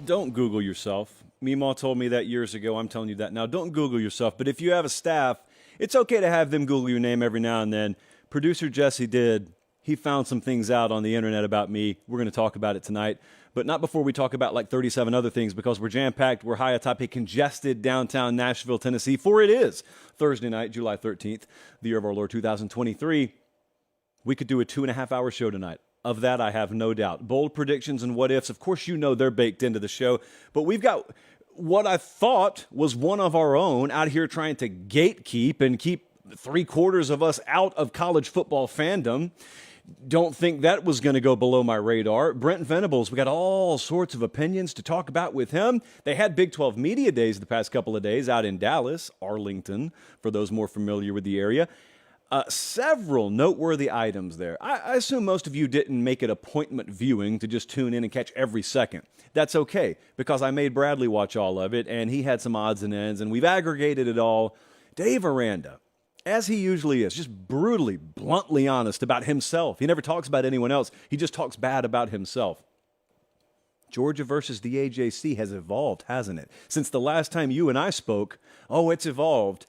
Don't Google yourself. Meemaw told me that years ago. I'm telling you that now. Don't Google yourself. But if you have a staff, it's okay to have them Google your name every now and then. Producer Jesse did. He found some things out on the internet about me. We're going to talk about it tonight. But not before we talk about like 37 other things, because we're jam-packed. We're high atop a congested downtown Nashville, Tennessee, for it is Thursday night, July 13th, the year of our Lord 2023. We could do a 2.5-hour show tonight. Of that, I have no doubt. Bold predictions and what-ifs, of course, you know they're baked into the show. But we've got what I thought was one of our own out here trying to gatekeep and keep 3/4 of us out of college football fandom. Don't think that was going to go below my radar. Brent Venables, we got all sorts of opinions to talk about with him. They had Big 12 Media Days the past couple of days out in Dallas, Arlington, for those more familiar with the area. Several noteworthy items there. I assume most of you didn't make it appointment viewing to just tune in and catch every second. That's okay, because I made Bradley watch all of it, and he had some odds and ends, and we've aggregated it all. Dave Aranda, as he usually is, just brutally, bluntly honest about himself. He never talks about anyone else. He just talks bad about himself. Georgia versus the AJC has evolved, hasn't it? Since the last time you and I spoke, it's evolved.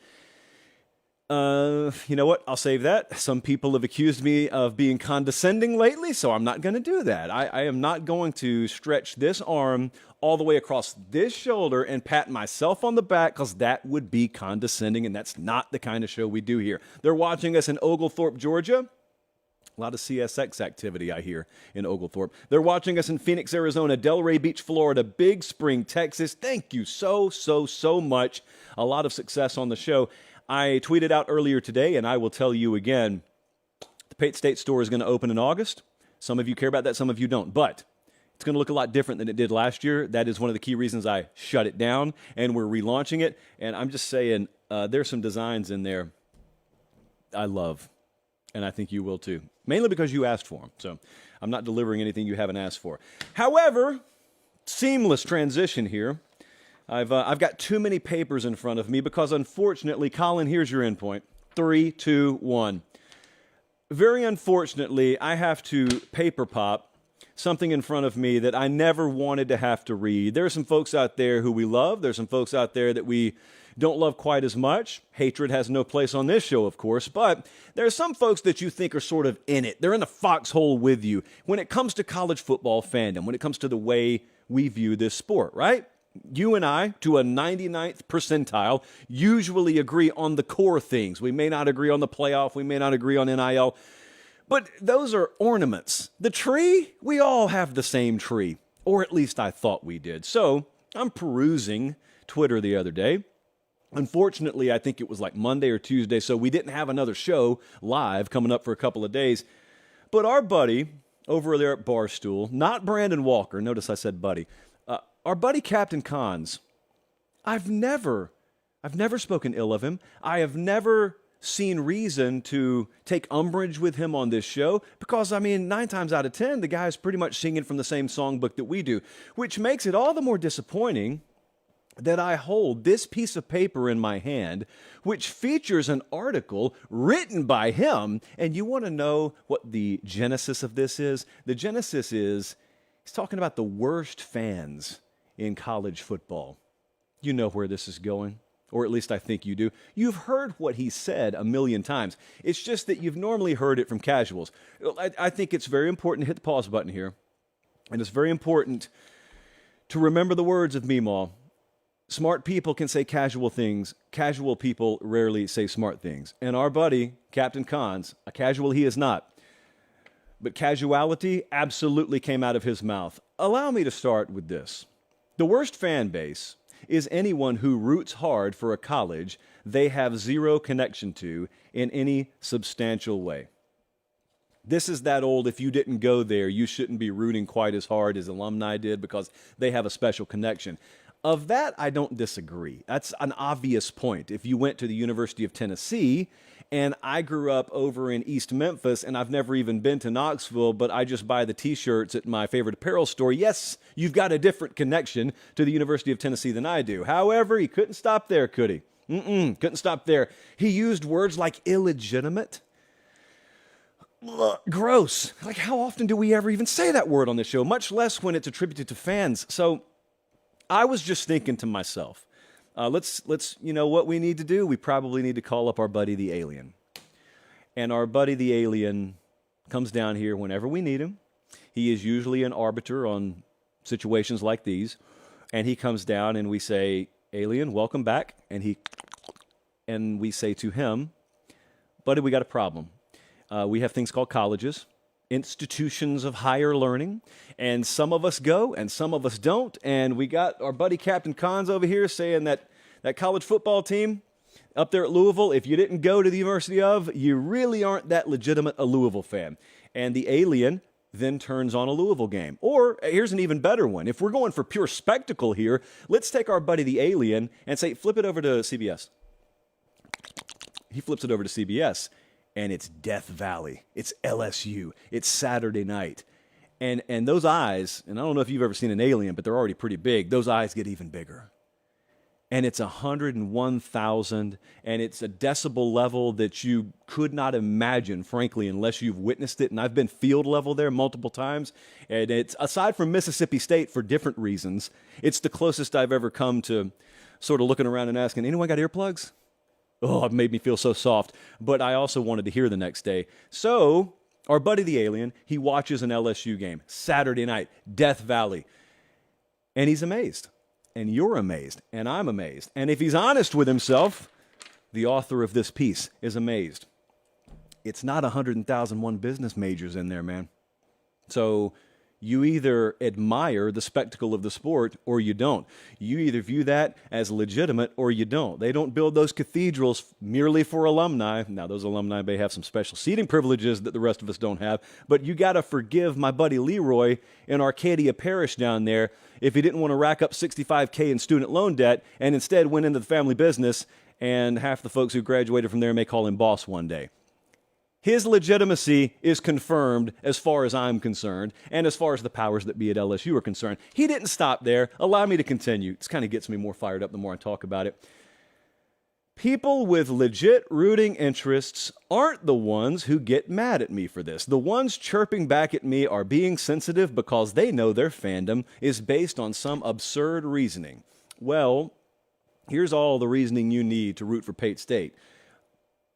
You know what? I'll save that. Some people have accused me of being condescending lately, so I'm not going to do that. I am not going to stretch this arm all the way across this shoulder and pat myself on the back, because that would be condescending, and that's not the kind of show we do here. They're watching us in Oglethorpe, Georgia. A lot of CSX activity, I hear, in Oglethorpe. They're watching us in Phoenix, Arizona, Delray Beach, Florida, Big Spring, Texas. Thank you so much. A lot of success on the show. I tweeted out earlier today, and I will tell you again, the Pate State store is going to open in August. Some of you care about that, some of you don't. But it's going to look a lot different than it did last year. That is one of the key reasons I shut it down, and we're relaunching it. And I'm just saying, there's some designs in there I love, and I think you will too. Mainly because you asked for them. So I'm not delivering anything you haven't asked for. However, seamless transition here. I've got too many papers in front of me because, unfortunately, Colin, here's your endpoint. 3, 2, 1. Very unfortunately, I have to paper pop something in front of me that I never wanted to have to read. There are some folks out there who we love. There's some folks out there that we don't love quite as much. Hatred has no place on this show, of course, but there are some folks that you think are sort of in it. They're in the foxhole with you when it comes to college football fandom, when it comes to the way we view this sport, right? You and I, to a 99th percentile, usually agree on the core things. We may not agree on the playoff. We may not agree on NIL. But those are ornaments. The tree, we all have the same tree. Or at least I thought we did. So I'm perusing Twitter the other day. Unfortunately, I think it was like Monday or Tuesday, so we didn't have another show live coming up for a couple of days. But our buddy over there at Barstool, not Brandon Walker, notice I said buddy, our buddy Captain Cons, I've never spoken ill of him. I have never seen reason to take umbrage with him on this show because, 9 times out of 10, the guy's pretty much singing from the same songbook that we do, which makes it all the more disappointing that I hold this piece of paper in my hand, which features an article written by him. And you want to know what the genesis of this is? The genesis is he's talking about the worst fans in college football. You know where this is going, or at least I think you do. You've heard what he said a million times. It's just that you've normally heard it from casuals. I think it's very important to hit the pause button here, and it's very important to remember the words of Meemaw. Smart people can say casual things. Casual people rarely say smart things. And our buddy, Captain Cons, a casual he is not, but casuality absolutely came out of his mouth. Allow me to start with this. The worst fan base is anyone who roots hard for a college they have zero connection to in any substantial way. This is that old, if you didn't go there, you shouldn't be rooting quite as hard as alumni did because they have a special connection. Of that, I don't disagree. That's an obvious point. If you went to the University of Tennessee, and I grew up over in East Memphis, and I've never even been to Knoxville, but I just buy the T-shirts at my favorite apparel store, yes, you've got a different connection to the University of Tennessee than I do. However, he couldn't stop there, could he? Couldn't stop there. He used words like illegitimate. Gross. Like, how often do we ever even say that word on this show? Much less when it's attributed to fans. So I was just thinking to myself, let's, you know what we need to do? We probably need to call up our buddy the alien. And our buddy the alien comes down here whenever we need him. He is usually an arbiter on situations like these. And he comes down and we say, alien, welcome back. And we say to him, buddy, we got a problem. We have things called colleges, institutions of higher learning, and some of us go and some of us don't. And we got our buddy Captain Cons over here saying that that college football team up there at Louisville, if you didn't go to the University of, you really aren't that legitimate a Louisville fan. And the alien then turns on a Louisville game. Or here's an even better one. If we're going for pure spectacle here, let's take our buddy the alien and say, flip it over to CBS. He flips it over to CBS, and it's Death Valley. It's LSU. It's Saturday night. And those eyes, and I don't know if you've ever seen an alien, but they're already pretty big. Those eyes get even bigger. And it's 101,000, and it's a decibel level that you could not imagine, frankly, unless you've witnessed it. And I've been field level there multiple times. And it's, aside from Mississippi State for different reasons, it's the closest I've ever come to sort of looking around and asking, anyone got earplugs? Oh, it made me feel so soft. But I also wanted to hear the next day. So our buddy the alien, he watches an LSU game, Saturday night, Death Valley. And he's amazed. And you're amazed. And I'm amazed. And if he's honest with himself, the author of this piece is amazed. It's not 100,001 business majors in there, man. So you either admire the spectacle of the sport or you don't. You either view that as legitimate or you don't. They don't build those cathedrals merely for alumni. Now, those alumni may have some special seating privileges that the rest of us don't have, but you got to forgive my buddy Leroy in Arcadia Parish down there if he didn't want to rack up $65K in student loan debt and instead went into the family business, and half the folks who graduated from there may call him boss one day. His legitimacy is confirmed as far as I'm concerned, and as far as the powers that be at LSU are concerned. He didn't stop there. Allow me to continue. This kind of gets me more fired up the more I talk about it. People with legit rooting interests aren't the ones who get mad at me for this. The ones chirping back at me are being sensitive because they know their fandom is based on some absurd reasoning. Well, here's all the reasoning you need to root for Pate State.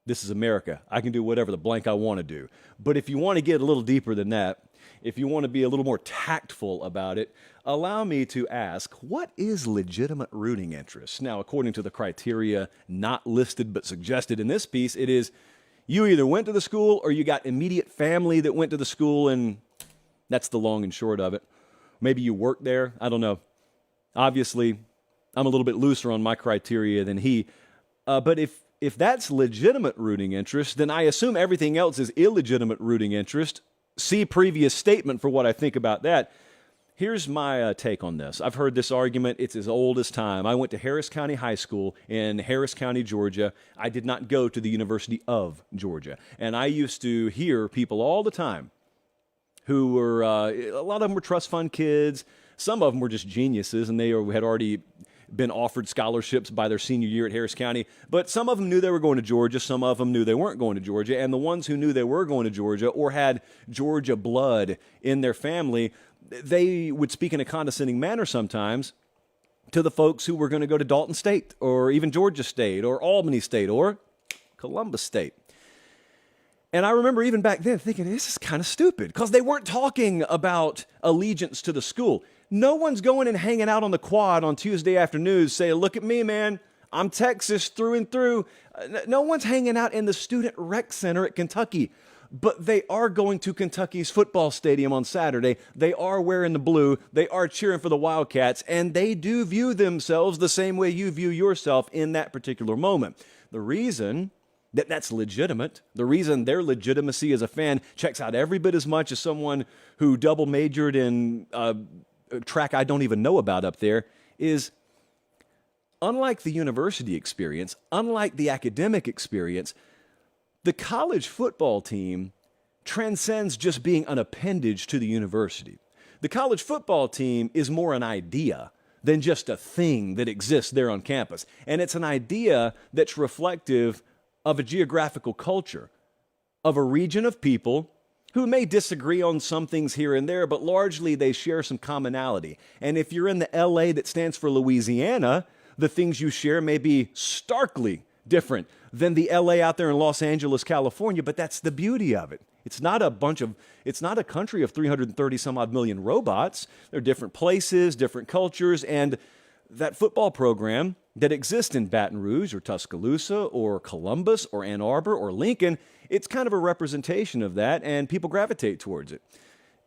This is America. I can do whatever the blank I want to do. But if you want to get a little deeper than that, if you want to be a little more tactful about it, allow me to ask, what is legitimate rooting interest? Now, according to the criteria not listed but suggested in this piece, it is you either went to the school or you got immediate family that went to the school, and that's the long and short of it. Maybe you worked there. I don't know. Obviously, I'm a little bit looser on my criteria than he. But if that's legitimate rooting interest, then I assume everything else is illegitimate rooting interest. See previous statement for what I think about that. Here's my take on this. I've heard this argument. It's as old as time. I went to Harris County High School in Harris County, Georgia. I did not go to the University of Georgia. And I used to hear people all the time who were, a lot of them were trust fund kids. Some of them were just geniuses, and they had already been offered scholarships by their senior year at Harris County. But some of them knew they were going to Georgia. Some of them knew they weren't going to Georgia. And the ones who knew they were going to Georgia or had Georgia blood in their family, they would speak in a condescending manner sometimes to the folks who were going to go to Dalton State or even Georgia State or Albany State or Columbus State. And I remember even back then thinking, this is kind of stupid, because they weren't talking about allegiance to the school. No one's going and hanging out on the quad on Tuesday afternoons saying, look at me, man, I'm Texas through and through. No one's hanging out in the Student Rec Center at Kentucky. But they are going to Kentucky's football stadium on Saturday. They are wearing the blue. They are cheering for the Wildcats. And they do view themselves the same way you view yourself in that particular moment. The reason that's legitimate, the reason their legitimacy as a fan checks out every bit as much as someone who double majored in a track I don't even know about up there, is unlike the university experience, unlike the academic experience, the college football team transcends just being an appendage to the university. The college football team is more an idea than just a thing that exists there on campus. And it's an idea that's reflective of a geographical culture, of a region of people who may disagree on some things here and there, but largely they share some commonality. And if you're in the LA that stands for Louisiana, the things you share may be starkly different than the LA out there in Los Angeles, California, but that's the beauty of it. It's not a country of 330 some odd million robots. There are different places, different cultures, and that football program that exists in Baton Rouge or Tuscaloosa or Columbus or Ann Arbor or Lincoln, it's kind of a representation of that, and people gravitate towards it.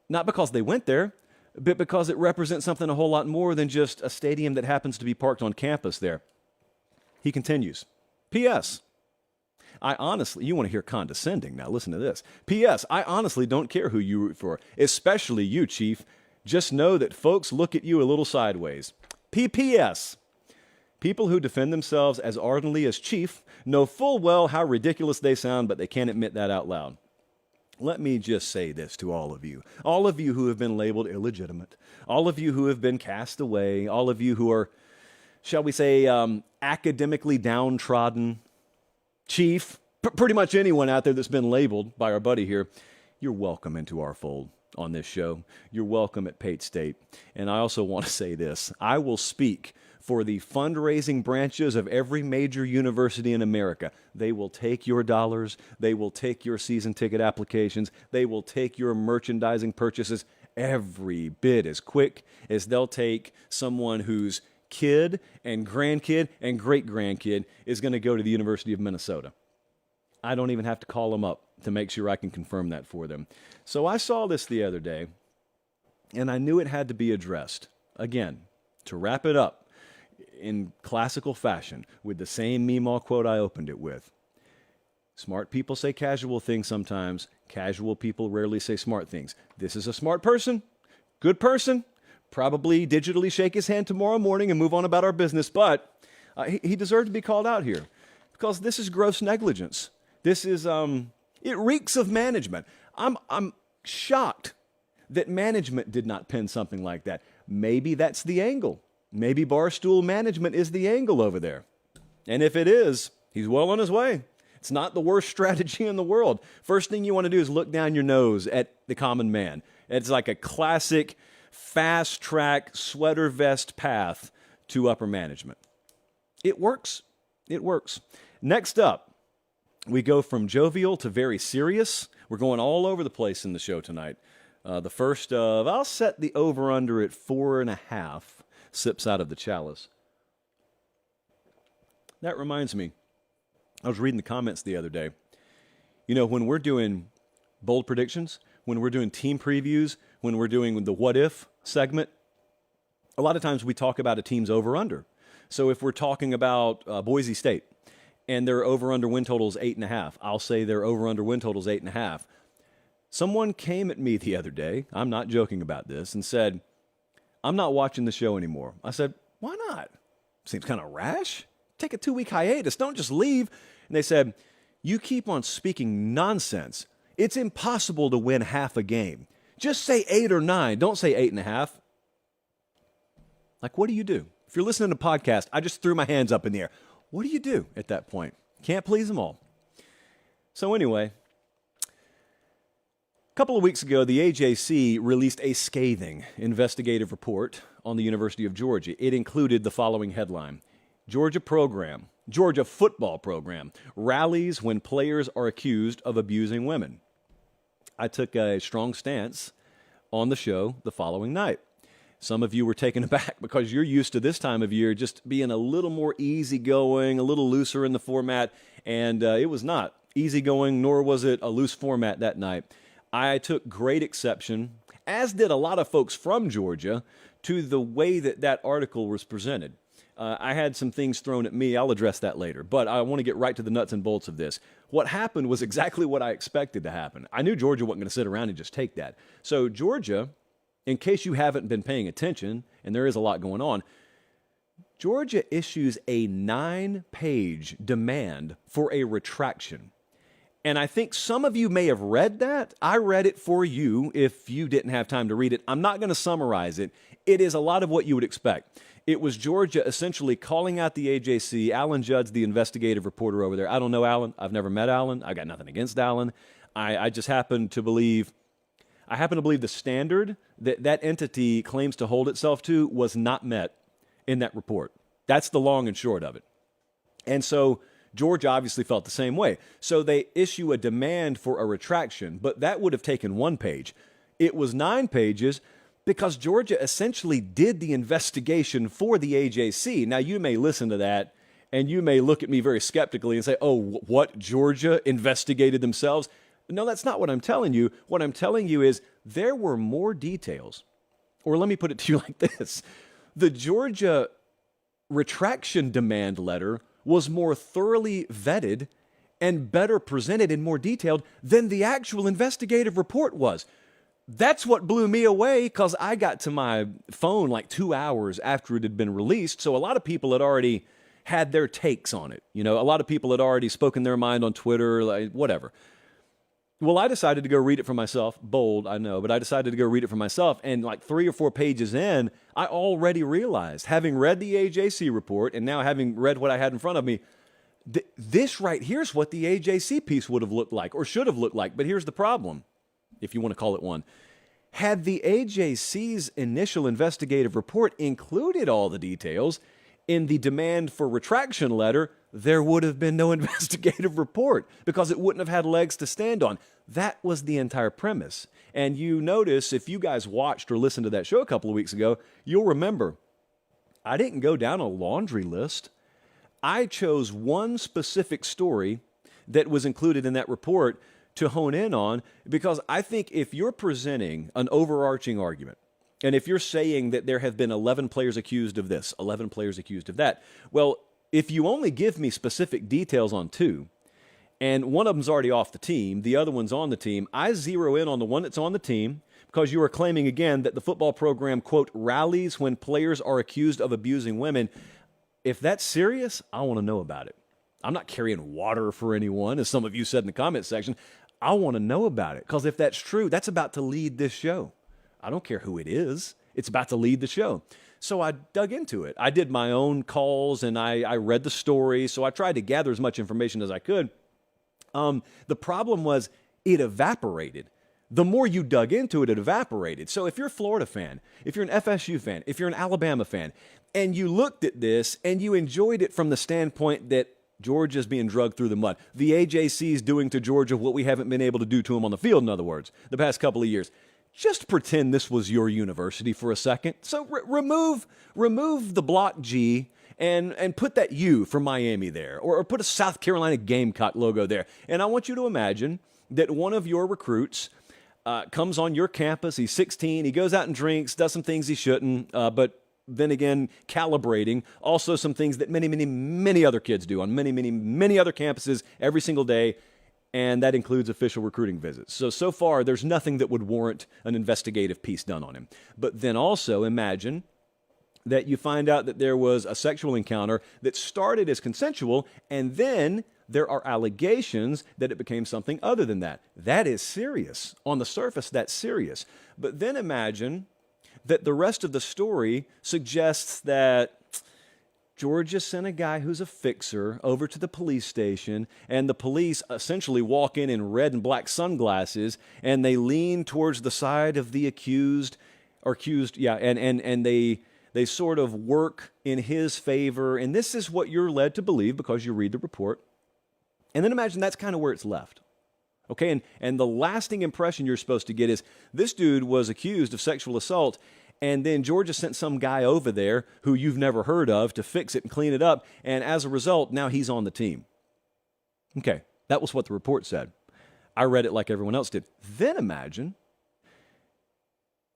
Not because they went there, but because it represents something a whole lot more than just a stadium that happens to be parked on campus there. He continues, P.S. I honestly, you want to hear condescending now, listen to this. P.S. I honestly don't care who you root for, especially you, Chief. Just know that folks look at you a little sideways. P.P.S. People who defend themselves as ardently as Chief know full well how ridiculous they sound, but they can't admit that out loud. Let me just say this to all of you who have been labeled illegitimate, all of you who have been cast away, all of you who are, shall we say, academically downtrodden, Chief, pretty much anyone out there that's been labeled by our buddy here, you're welcome into our fold on this show. You're welcome at Pate State. And I also want to say this. I will speak for the fundraising branches of every major university in America. They will take your dollars. They will take your season ticket applications. They will take your merchandising purchases every bit as quick as they'll take someone whose kid and grandkid and great-grandkid is going to go to the University of Minnesota. I don't even have to call them up to make sure I can confirm that for them. So I saw this the other day, and I knew it had to be addressed. Again, to wrap it up in classical fashion with the same Meemaw quote I opened it with. Smart people say casual things sometimes. Casual people rarely say smart things. This is a smart person, good person, probably digitally shake his hand tomorrow morning and move on about our business, but he deserved to be called out here because this is gross negligence. This is, it reeks of management. I'm shocked that management did not pen something like that. Maybe that's the angle. Maybe Barstool management is the angle over there. And if it is, he's well on his way. It's not the worst strategy in the world. First thing you want to do is look down your nose at the common man. It's like a classic fast track sweater vest path to upper management. It works. It works. Next up, we go from jovial to very serious. We're going all over the place in the show tonight. The first of, I'll set the over-under at 4.5 sips out of the chalice. That reminds me, I was reading the comments the other day. You know, when we're doing bold predictions, when we're doing team previews, when we're doing the what-if segment, a lot of times we talk about a team's over-under. So if we're talking about Boise State and their over-under win total is 8.5, I'll say their over-under win total is 8.5. Someone came at me the other day, I'm not joking about this, and said, I'm not watching the show anymore. I said, why not? Seems kind of rash. Take a 2-week hiatus. Don't just leave. And they said, you keep on speaking nonsense. It's impossible to win half a game. Just say 8 or 9. Don't say 8.5. Like, what do you do? If you're listening to a podcast, I just threw my hands up in the air. What do you do at that point? Can't please them all. So anyway, a couple of weeks ago, the AJC released a scathing investigative report on the University of Georgia. It included the following headline: Georgia football program rallies when players are accused of abusing women. I took a strong stance on the show the following night. Some of you were taken aback because you're used to this time of year just being a little more easygoing, a little looser in the format, and it was not easygoing, nor was it a loose format that night. I took great exception, as did a lot of folks from Georgia, to the way that that article was presented. I had some things thrown at me. I'll address that later. But I want to get right to the nuts and bolts of this. What happened was exactly what I expected to happen. I knew Georgia wasn't going to sit around and just take that. So Georgia, in case you haven't been paying attention, and there is a lot going on, Georgia issues a 9-page demand for a retraction. And I think some of you may have read that. I read it for you if you didn't have time to read it. I'm not going to summarize it. It is a lot of what you would expect. It was Georgia essentially calling out the AJC. Alan Judd's the investigative reporter over there. I don't know Alan. I've never met Alan. I got nothing against Alan. I just happen to believe I happen to believe the standard that that entity claims to hold itself to was not met in that report. That's the long and short of it. And so Georgia obviously felt the same way. So they issue a demand for a retraction, but that would have taken 1 page. It was 9 pages because Georgia essentially did the investigation for the AJC. Now, you may listen to that and you may look at me very skeptically and say, oh, what, Georgia investigated themselves? No, that's not what I'm telling you. What I'm telling you is there were more details. Or let me put it to you like this. The Georgia retraction demand letter was more thoroughly vetted and better presented and more detailed than the actual investigative report was. That's what blew me away because I got to my phone like 2 hours after it had been released. So a lot of people had already had their takes on it. You know, a lot of people had already spoken their mind on Twitter, like whatever. Well, I decided to go read it for myself. Bold, I know, but I decided to go read it for myself. And like 3 or 4 pages in, I already realized, having read the AJC report and now having read what I had in front of me, this right here's what the AJC piece would have looked like or should have looked like. But here's the problem, if you want to call it one. Had the AJC's initial investigative report included all the details in the demand for retraction letter, there would have been no investigative report because it wouldn't have had legs to stand on. That was the entire premise. And you notice, if you guys watched or listened to that show a couple of weeks ago, you'll remember I didn't go down a laundry list. I chose one specific story that was included in that report to hone in on because I think if you're presenting an overarching argument, and if you're saying that there have been 11 players accused of this, 11 players accused of that, well, if you only give me specific details on 2, and one of them's already off the team, the other one's on the team, I zero in on the one that's on the team because you are claiming again that the football program, quote, rallies when players are accused of abusing women. If that's serious, I want to know about it. I'm not carrying water for anyone, as some of you said in the comment section. I want to know about it because if that's true, that's about to lead this show. I don't care who it is. It's about to lead the show. So I dug into it. I did my own calls and I read the story. So I tried to gather as much information as I could. The problem was it evaporated. The more you dug into it, it evaporated. So if you're a Florida fan, if you're an FSU fan, if you're an Alabama fan, and you looked at this and you enjoyed it from the standpoint that Georgia's being drugged through the mud, the AJC is doing to Georgia what we haven't been able to do to them on the field, in other words, the past couple of years. Just pretend this was your university for a second. So remove the block G and put that U from Miami there, or put a South Carolina Gamecock logo there. And I want you to imagine that one of your recruits comes on your campus. He's 16. He goes out and drinks, does some things he shouldn't, but then again, calibrating also some things that many other kids do on many other campuses every single day. And that includes official recruiting visits. So far, there's nothing that would warrant an investigative piece done on him. But then also imagine that you find out that there was a sexual encounter that started as consensual, and then there are allegations that it became something other than that. That is serious. On the surface, that's serious. But then imagine that the rest of the story suggests that Georgia sent a guy who's a fixer over to the police station, and the police essentially walk in red and black sunglasses, and they lean towards the side of the accused, and they sort of work in his favor, and this is what you're led to believe because you read the report. And then imagine that's kind of where it's left. Okay, and the lasting impression you're supposed to get is this dude was accused of sexual assault, and then Georgia sent some guy over there who you've never heard of to fix it and clean it up. And as a result, now he's on the team. Okay, that was what the report said. I read it like everyone else did. Then imagine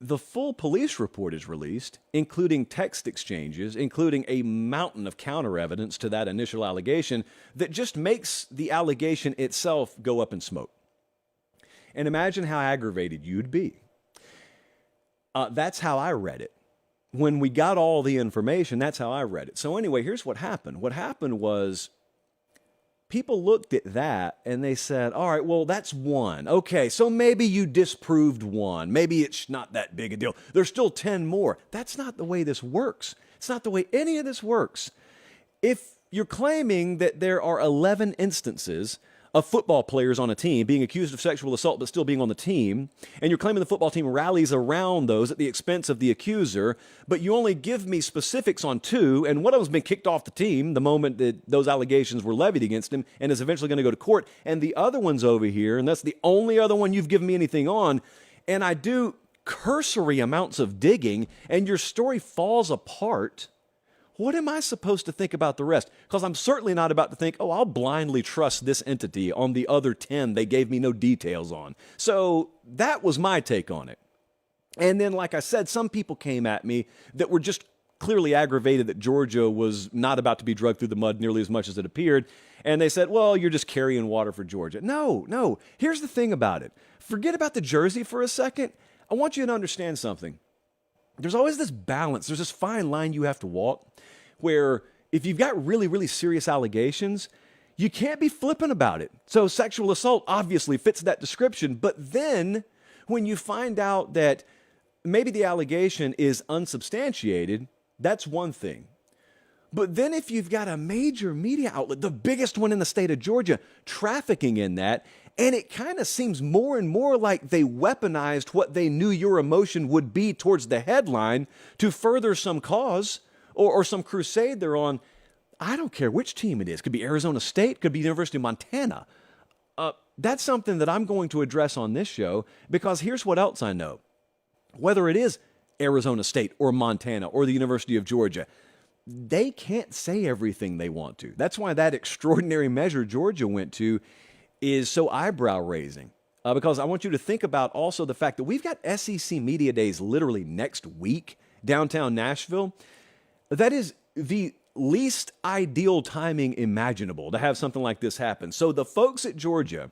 the full police report is released, including text exchanges, including a mountain of counter evidence to that initial allegation that just makes the allegation itself go up in smoke. And imagine how aggravated you'd be. That's how I read it. When we got all the information, that's how I read it. So anyway, here's what happened. What happened was people looked at that and they said, all right, well, that's one. Okay, so maybe you disproved one. Maybe it's not that big a deal. There's still 10 more. That's not the way this works. It's not the way any of this works. If you're claiming that there are 11 instances of football players on a team being accused of sexual assault but still being on the team, and you're claiming the football team rallies around those at the expense of the accuser, but you only give me specifics on two, and one of them's been kicked off the team the moment that those allegations were levied against him and is eventually going to go to court, and the other one's over here, and that's the only other one you've given me anything on, and I do cursory amounts of digging, and your story falls apart. What am I supposed to think about the rest? Because I'm certainly not about to think, oh, I'll blindly trust this entity on the other 10 they gave me no details on. So that was my take on it. And then, like I said, some people came at me that were just clearly aggravated that Georgia was not about to be dragged through the mud nearly as much as it appeared. And they said, well, you're just carrying water for Georgia. No. Here's the thing about it. Forget about the jersey for a second. I want you to understand something. There's always this balance. There's this fine line you have to walk where if you've got really, really serious allegations, you can't be flippant about it. So sexual assault obviously fits that description. But then when you find out that maybe the allegation is unsubstantiated, that's one thing. But then if you've got a major media outlet, the biggest one in the state of Georgia, trafficking in that, and it kind of seems more and more like they weaponized what they knew your emotion would be towards the headline to further some cause or some crusade they're on. I don't care which team it is. Could be Arizona State, could be the University of Montana. That's something that I'm going to address on this show, because here's what else I know. Whether it is Arizona State or Montana or the University of Georgia, they can't say everything they want to. That's why that extraordinary measure Georgia went to is so eyebrow-raising. Because I want you to think about also the fact that we've got SEC Media Days literally next week, downtown Nashville. That is the least ideal timing imaginable to have something like this happen. So the folks at Georgia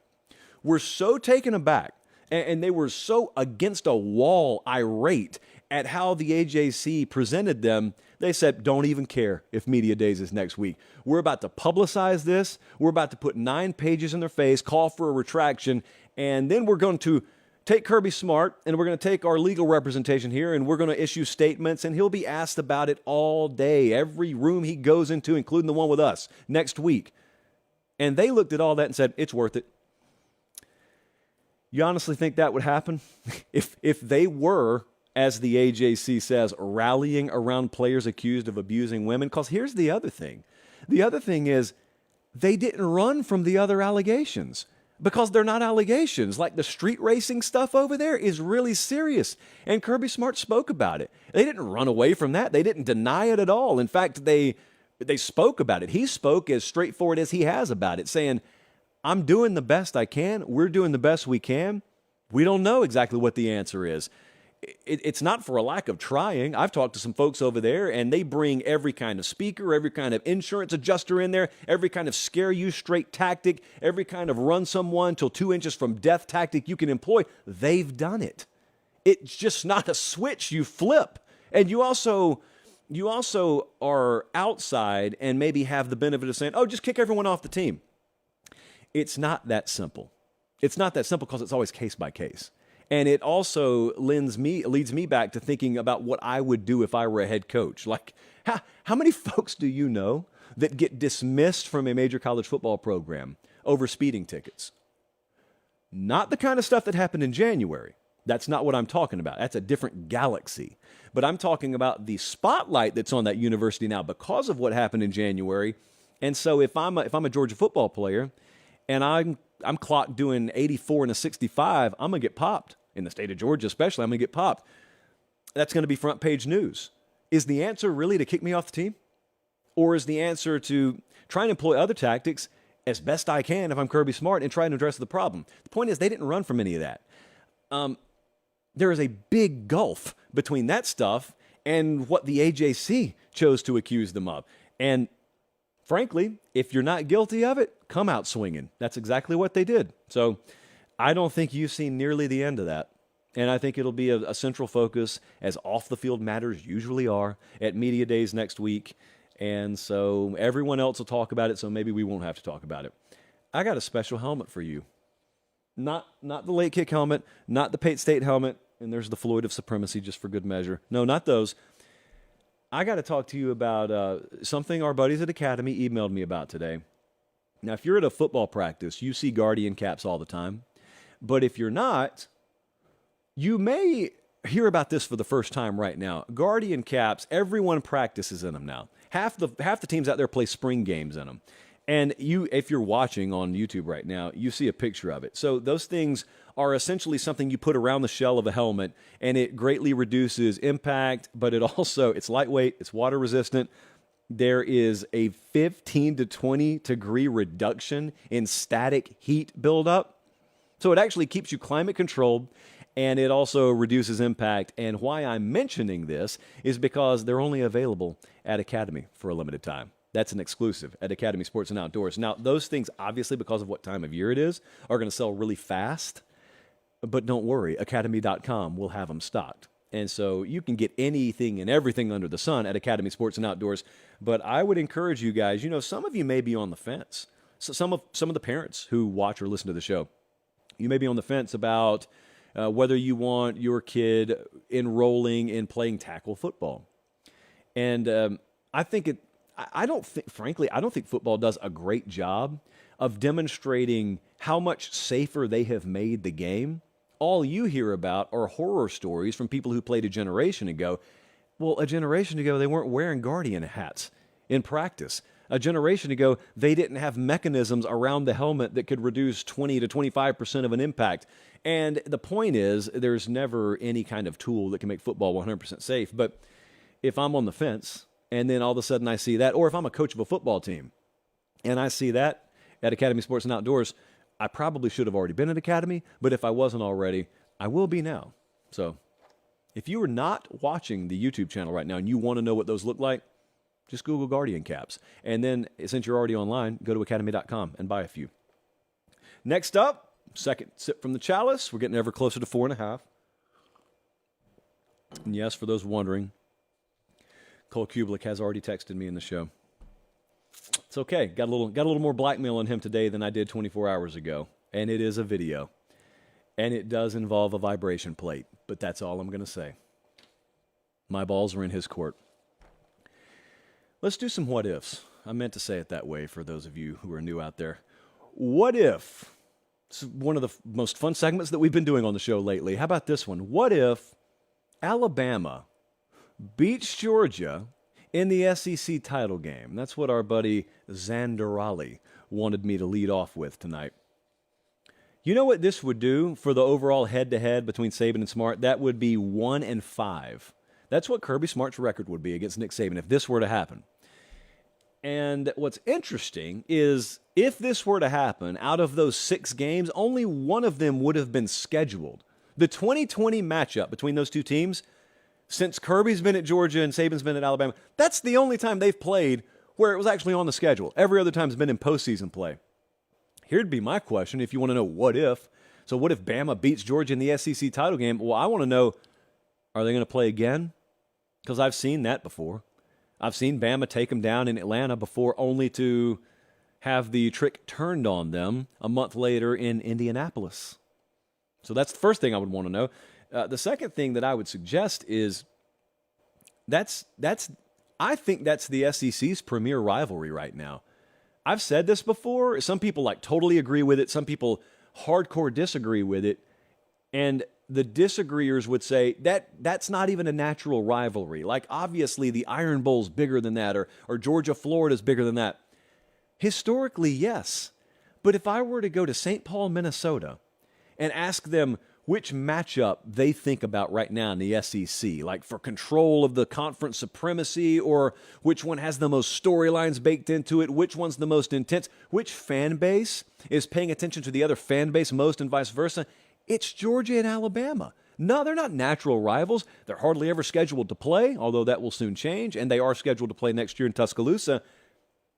were so taken aback, and they were so against a wall irate at how the AJC presented them, they said, don't even care if Media Days is next week. We're about to publicize this. We're about to put 9 pages in their face, call for a retraction, and then we're going to take Kirby Smart, and we're going to take our legal representation here, and we're going to issue statements, and he'll be asked about it all day, every room he goes into, including the one with us, next week. And they looked at all that and said, it's worth it. You honestly think that would happen? If they were, as the AJC says, rallying around players accused of abusing women? Because here's the other thing. The other thing is they didn't run from the other allegations, because they're not allegations. Like the street racing stuff over there is really serious. And Kirby Smart spoke about it. They didn't run away from that. They didn't deny it at all. In fact, they spoke about it. He spoke as straightforward as he has about it, saying, I'm doing the best I can. We're doing the best we can. We don't know exactly what the answer is. It's not for a lack of trying. I've talked to some folks over there, and they bring every kind of speaker, every kind of insurance adjuster in there, every kind of scare you straight tactic, every kind of run someone till 2 inches from death tactic you can employ. They've done it. It's just not a switch you flip. And you also are outside and maybe have the benefit of saying, oh, just kick everyone off the team. It's not that simple. It's not that simple because it's always case by case. And it also leads me back to thinking about what I would do if I were a head coach. Like, how many folks do you know that get dismissed from a major college football program over speeding tickets? Not the kind of stuff that happened in January. That's not what I'm talking about. That's a different galaxy. But I'm talking about the spotlight that's on that university now because of what happened in January. And so if I'm a Georgia football player and I'm clocked doing 84 and a 65, I'm going to get popped. In the state of Georgia especially, I'm going to get popped. That's going to be front page news. Is the answer really to kick me off the team? Or is the answer to try and employ other tactics as best I can if I'm Kirby Smart and try and address the problem? The point is they didn't run from any of that. There is a big gulf between that stuff and what the AJC chose to accuse them of. And frankly, if you're not guilty of it, come out swinging. That's exactly what they did. So I don't think you've seen nearly the end of that. And I think it'll be a central focus, as off-the-field matters usually are, at Media Days next week. And so everyone else will talk about it, so maybe we won't have to talk about it. I got a special helmet for you. Not the late kick helmet, not the Pate State helmet, and there's the Floyd of Supremacy just for good measure. No, not those. I got to talk to you about something our buddies at Academy emailed me about today. Now, if you're at a football practice, you see Guardian caps all the time. But if you're not, you may hear about this for the first time right now. Guardian caps, everyone practices in them now. Half the teams out there play spring games in them. And if you're watching on YouTube right now, you see a picture of it. So those things are essentially something you put around the shell of a helmet, and it greatly reduces impact, but it's lightweight, it's water resistant. There is a 15 to 20 degree reduction in static heat buildup. So it actually keeps you climate controlled, and it also reduces impact. And why I'm mentioning this is because they're only available at Academy for a limited time. That's an exclusive at Academy Sports and Outdoors. Now, those things, obviously, because of what time of year it is, are going to sell really fast. But don't worry, Academy.com will have them stocked. And so you can get anything and everything under the sun at Academy Sports and Outdoors. But I would encourage you guys, some of you may be on the fence. So some of the parents who watch or listen to the show, you may be on the fence about whether you want your kid enrolling in playing tackle football. And I don't think football does a great job of demonstrating how much safer they have made the game. All you hear about are horror stories from people who played a generation ago. Well, a generation ago, they weren't wearing Guardian hats in practice. A generation ago, they didn't have mechanisms around the helmet that could reduce 20 to 25% of an impact. And the point is, there's never any kind of tool that can make football 100% safe. But if I'm on the fence, and then all of a sudden I see that, or if I'm a coach of a football team, and I see that at Academy Sports and Outdoors, I probably should have already been at Academy, but if I wasn't already, I will be now. So if you are not watching the YouTube channel right now and you want to know what those look like, just Google Guardian caps. And then, since you're already online, go to academy.com and buy a few. Next up, second sip from the chalice. We're getting ever closer to 4.5. And yes, for those wondering, Cole Kublik has already texted me in the show. It's okay. Got a little more blackmail on him today than I did 24 hours ago. And it is a video. And it does involve a vibration plate. But that's all I'm going to say. My balls are in his court. Let's do some what ifs. I meant to say it that way for those of you who are new out there. What if? It's one of the most fun segments that we've been doing on the show lately. How about this one? What if Alabama beats Georgia in the SEC title game? That's what our buddy Zandarali wanted me to lead off with tonight. You know what this would do for the overall head-to-head between Saban and Smart? That would be 1-5. That's what Kirby Smart's record would be against Nick Saban if this were to happen. And what's interesting is if this were to happen, out of those 6 games, only one of them would have been scheduled. The 2020 matchup between those two teams, since Kirby's been at Georgia and Saban's been at Alabama, that's the only time they've played where it was actually on the schedule. Every other time has been in postseason play. Here'd be my question if you want to know what if. So what if Bama beats Georgia in the SEC title game? Well, I want to know, are they going to play again? Because I've seen that before. I've seen Bama take them down in Atlanta before, only to have the trick turned on them a month later in Indianapolis. So that's the first thing I would want to know. The second thing that I would suggest is I think that's the SEC's premier rivalry right now. I've said this before. Some people totally agree with it. Some people hardcore disagree with it. And the disagreeers would say that's not even a natural rivalry. Obviously, the Iron Bowl's bigger than that, or Georgia-Florida's bigger than that. Historically, yes. But if I were to go to St. Paul, Minnesota, and ask them which matchup they think about right now in the SEC, for control of the conference supremacy, or which one has the most storylines baked into it, which one's the most intense, which fan base is paying attention to the other fan base most, and vice versa, it's Georgia and Alabama. No, they're not natural rivals. They're hardly ever scheduled to play, although that will soon change, and they are scheduled to play next year in Tuscaloosa.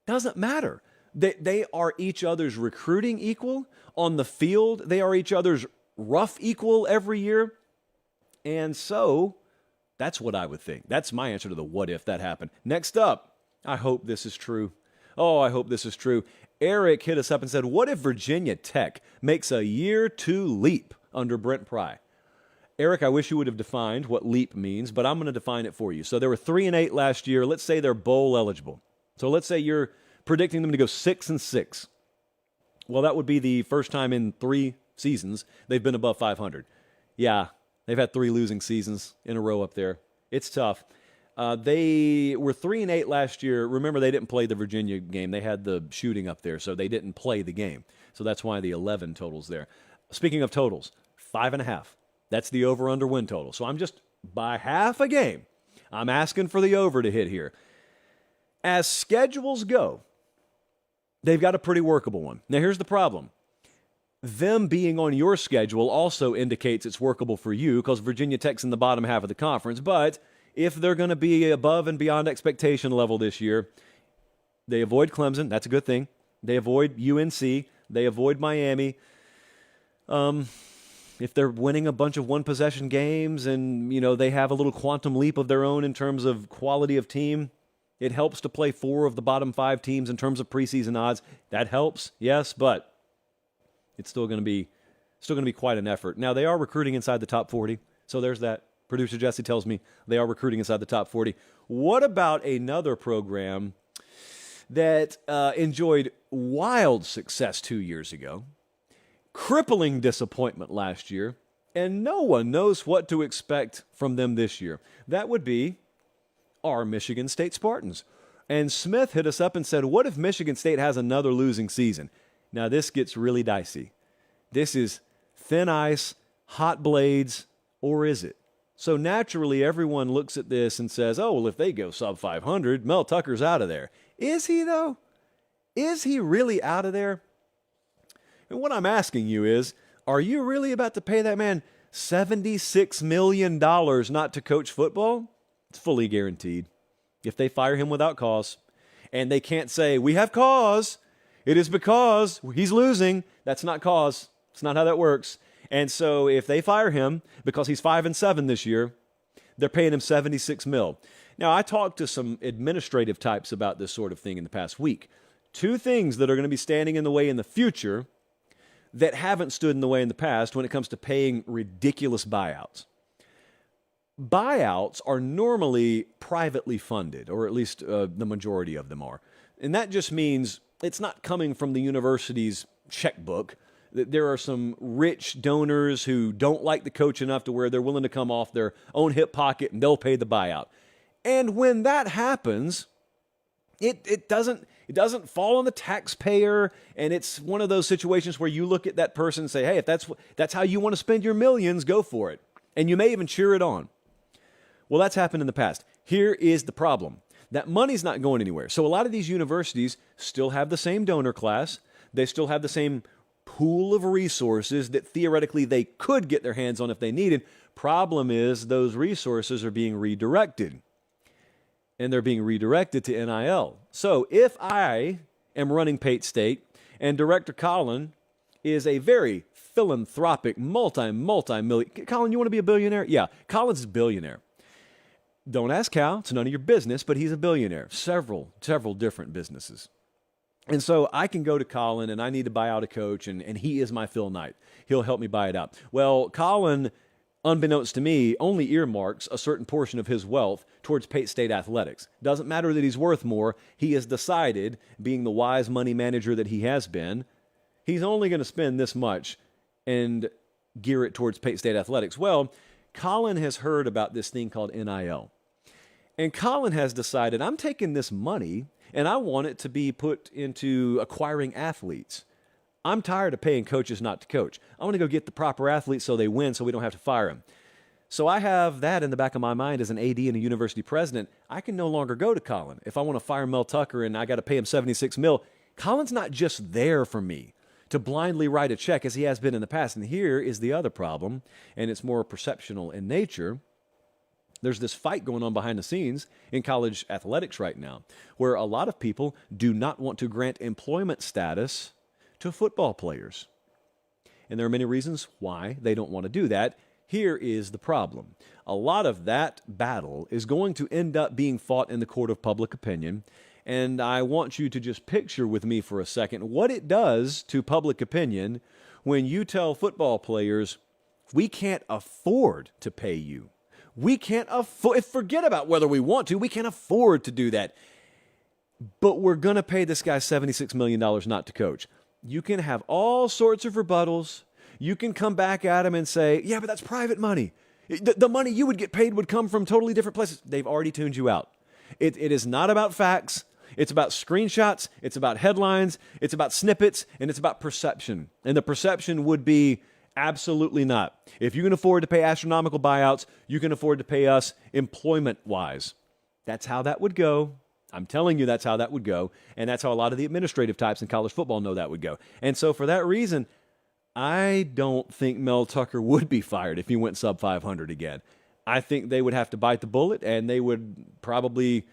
Doesn't matter. They are each other's recruiting equal. On the field, they are each other's rough equal every year. And so that's what I would think. That's my answer to the what if that happened. Next up, I hope this is true. Oh, I hope this is true. Eric hit us up and said, what if Virginia Tech makes a year 2 leap under Brent Pry? Eric, I wish you would have defined what leap means, but I'm going to define it for you. So they were 3-8 last year. Let's say they're bowl eligible. So let's say you're predicting them to go 6-6. Well, that would be the first time in 3 seasons they've been above 500. Yeah, they've had 3 losing seasons in a row up there. It's tough. They were 3-8 last year. Remember, they didn't play the Virginia game. They had the shooting up there, so they didn't play the game. So that's why the 11 totals there. Speaking of totals, 5.5. That's the over-under win total. So I'm just by half a game. I'm asking for the over to hit here. As schedules go, they've got a pretty workable one. Now, here's the problem. Them being on your schedule also indicates it's workable for you because Virginia Tech's in the bottom half of the conference. But if they're going to be above and beyond expectation level this year, they avoid Clemson. That's a good thing. They avoid UNC. They avoid Miami. If they're winning a bunch of one-possession games and, they have a little quantum leap of their own in terms of quality of team, it helps to play 4 of the bottom 5 teams in terms of preseason odds. That helps, yes, but it's still going to be quite an effort. Now, they are recruiting inside the top 40, so there's that. Producer Jesse tells me they are recruiting inside the top 40. What about another program that enjoyed wild success 2 years ago, crippling disappointment last year, and no one knows what to expect from them this year? That would be our Michigan State Spartans. And Smith hit us up and said, what if Michigan State has another losing season? Now, this gets really dicey. This is thin ice, hot blades, or is it? So naturally, everyone looks at this and says, oh, well, if they go sub 500, Mel Tucker's out of there. Is he, though? Is he really out of there? And what I'm asking you is, are you really about to pay that man $76 million not to coach football? It's fully guaranteed. If they fire him without cause, and they can't say, we have cause, it is because he's losing. That's not cause. It's not how that works. And so if they fire him because he's 5-7 this year, they're paying him $76 million. Now, I talked to some administrative types about this sort of thing in the past week. 2 things that are going to be standing in the way in the future that haven't stood in the way in the past when it comes to paying ridiculous buyouts. Buyouts are normally privately funded, or at least the majority of them are. And that just means it's not coming from the university's checkbook. There are some rich donors who don't like the coach enough to where they're willing to come off their own hip pocket and they'll pay the buyout. And when that happens, it doesn't fall on the taxpayer, and it's one of those situations where you look at that person and say, hey, if that's how you want to spend your millions, go for it. And you may even cheer it on. Well, that's happened in the past. Here is the problem. That money's not going anywhere. So a lot of these universities still have the same donor class. They still have the same pool of resources that theoretically they could get their hands on if they needed. Problem is those resources are being redirected. And they're being redirected to NIL. So if I am running Pate State and Director Colin is a very philanthropic, multi-million... Colin, you want to be a billionaire? Yeah, Colin's a billionaire. Don't ask how. It's none of your business, but he's a billionaire. Several different businesses. And so I can go to Colin and I need to buy out a coach, and he is my Phil Knight. He'll help me buy it out. Well, Colin, unbeknownst to me, only earmarks a certain portion of his wealth towards Pate State athletics. Doesn't matter that he's worth more. He has decided, being the wise money manager that he has been, he's only going to spend this much and gear it towards Pate State athletics. Well, Colin has heard about this thing called NIL. And Colin has decided, I'm taking this money and I want it to be put into acquiring athletes. I'm tired of paying coaches not to coach. I want to go get the proper athletes so they win so we don't have to fire them. So I have that in the back of my mind as an AD and a university president. I can no longer go to Colin. If I want to fire Mel Tucker and I got to pay him $76 million, Colin's not just there for me to blindly write a check as he has been in the past. And here is the other problem, and it's more perceptional in nature. There's this fight going on behind the scenes in college athletics right now where a lot of people do not want to grant employment status to football players. And there are many reasons why they don't want to do that. Here is the problem. A lot of that battle is going to end up being fought in the court of public opinion. And I want you to just picture with me for a second what it does to public opinion when you tell football players, we can't afford to pay you. We can't afford, forget about whether we want to, we can't afford to do that. But we're going to pay this guy $76 million not to coach. you can have all sorts of rebuttals. You can come back at them and say, yeah, but that's private money. The money you would get paid would come from totally different places. They've already tuned you out. It is not about facts. It's about screenshots. It's about headlines. It's about snippets. And it's about perception. And the perception would be absolutely not. If you can afford to pay astronomical buyouts, you can afford to pay us employment-wise. That's how that would go. I'm telling you that's how that would go. And that's how a lot of the administrative types in college football know that would go. And so for that reason, I don't think Mel Tucker would be fired if he went sub 500 again. I think they would have to bite the bullet, and they would probably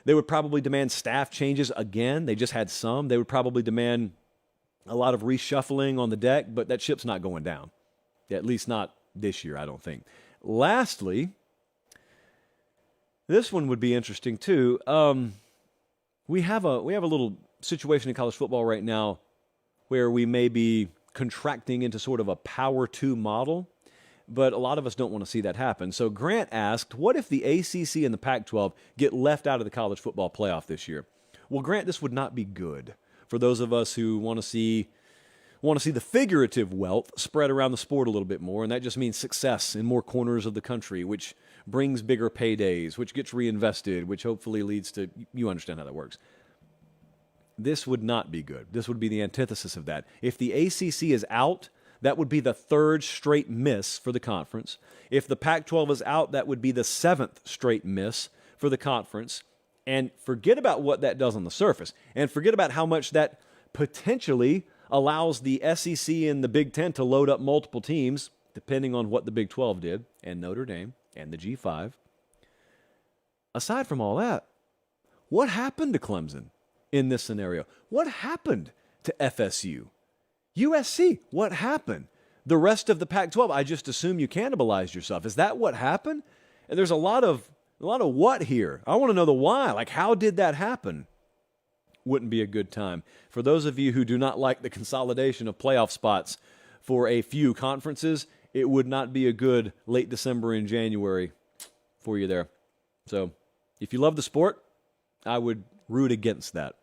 demand staff changes again. They just had some. They would probably demand a lot of reshuffling on the deck, but that ship's not going down. At least not this year, I don't think. Lastly, this one would be interesting too. We have a little situation in college football right now where we may be contracting into sort of a power two model, but a lot of us don't want to see that happen. So Grant asked, what if the ACC and the Pac-12 get left out of the college football playoff this year? Well, Grant, this would not be good for those of us who want to see the figurative wealth spread around the sport a little bit more, and that just means success in more corners of the country, which brings bigger paydays, which gets reinvested, which hopefully leads to, you understand how that works. This would not be good. This would be the antithesis of that. If the ACC is out, that would be the third straight miss for the conference. If the Pac-12 is out, that would be the seventh straight miss for the conference. And forget about what that does on the surface. And forget about how much that potentially allows the SEC and the Big Ten to load up multiple teams, depending on what the Big 12 did, and Notre Dame, and the G5. Aside from all that, what happened to Clemson in this scenario? What happened to FSU? USC, what happened? The rest of the Pac-12, I just assume you cannibalized yourself. Is that what happened? And there's a lot of what here. I want to know the why. Like, how did that happen? Wouldn't be a good time. For those of you who do not like the consolidation of playoff spots for a few conferences, it would not be a good late December and January for you there. So if you love the sport, I would root against that.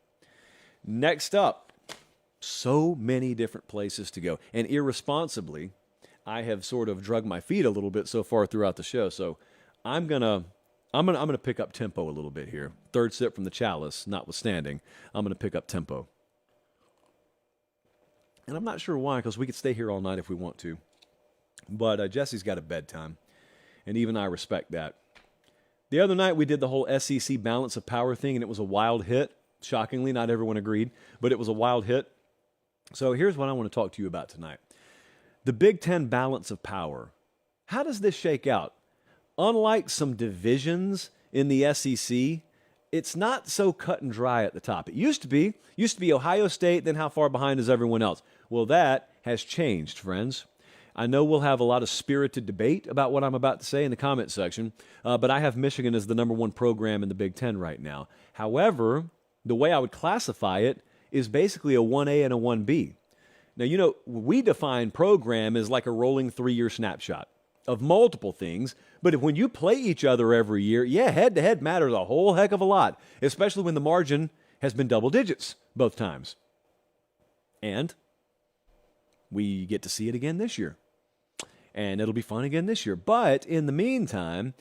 Next up, so many different places to go. And irresponsibly, I have sort of drug my feet a little bit so far throughout the show. So I'm gonna pick up tempo a little bit here. Third sip from the chalice, notwithstanding, I'm gonna pick up tempo. And I'm not sure why, because we could stay here all night if we want to. But Jesse's got a bedtime, and even I respect that. The other night we did the whole SEC balance of power thing, and it was a wild hit. Shockingly, not everyone agreed, but it was a wild hit. So here's what I want to talk to you about tonight. The Big Ten balance of power. How does this shake out? Unlike some divisions in the SEC, it's not so cut and dry at the top. It used to be Ohio State, then how far behind is everyone else? Well, that has changed, friends. I know we'll have a lot of spirited debate about what I'm about to say in the comment section, but I have Michigan as the number one program in the Big Ten right now. However, the way I would classify it is basically a 1A and a 1B. Now, you know, we define program as like a rolling 3-year snapshot of multiple things, but when you play each other every year, yeah, head-to-head matters a whole heck of a lot, especially when the margin has been double digits both times. And we get to see it again this year. And it'll be fun again this year. But in the meantime,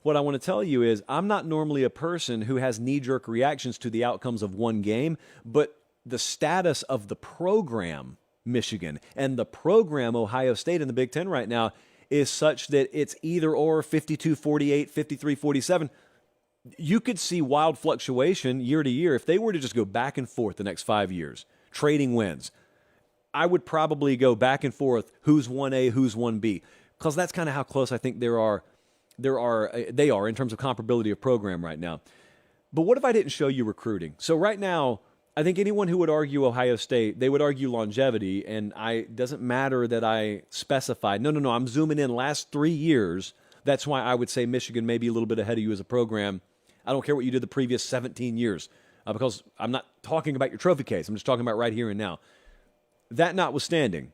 what I want to tell you is I'm not normally a person who has knee-jerk reactions to the outcomes of one game, but the status of the program, Michigan, and the program, Ohio State, in the Big Ten right now is such that it's either or 52-48, 53-47. You could see wild fluctuation year to year if they were to just go back and forth the next 5 years, trading wins. I would probably go back and forth who's 1A, who's 1B, because that's kind of how close I think they are in terms of comparability of program right now. But what if I didn't show you recruiting? So right now, I think anyone who would argue Ohio State, they would argue longevity, and it doesn't matter that I specified. No, I'm zooming in last 3 years. That's why I would say Michigan may be a little bit ahead of you as a program. I don't care what you did the previous 17 years, because I'm not talking about your trophy case. I'm just talking about right here and now. That notwithstanding,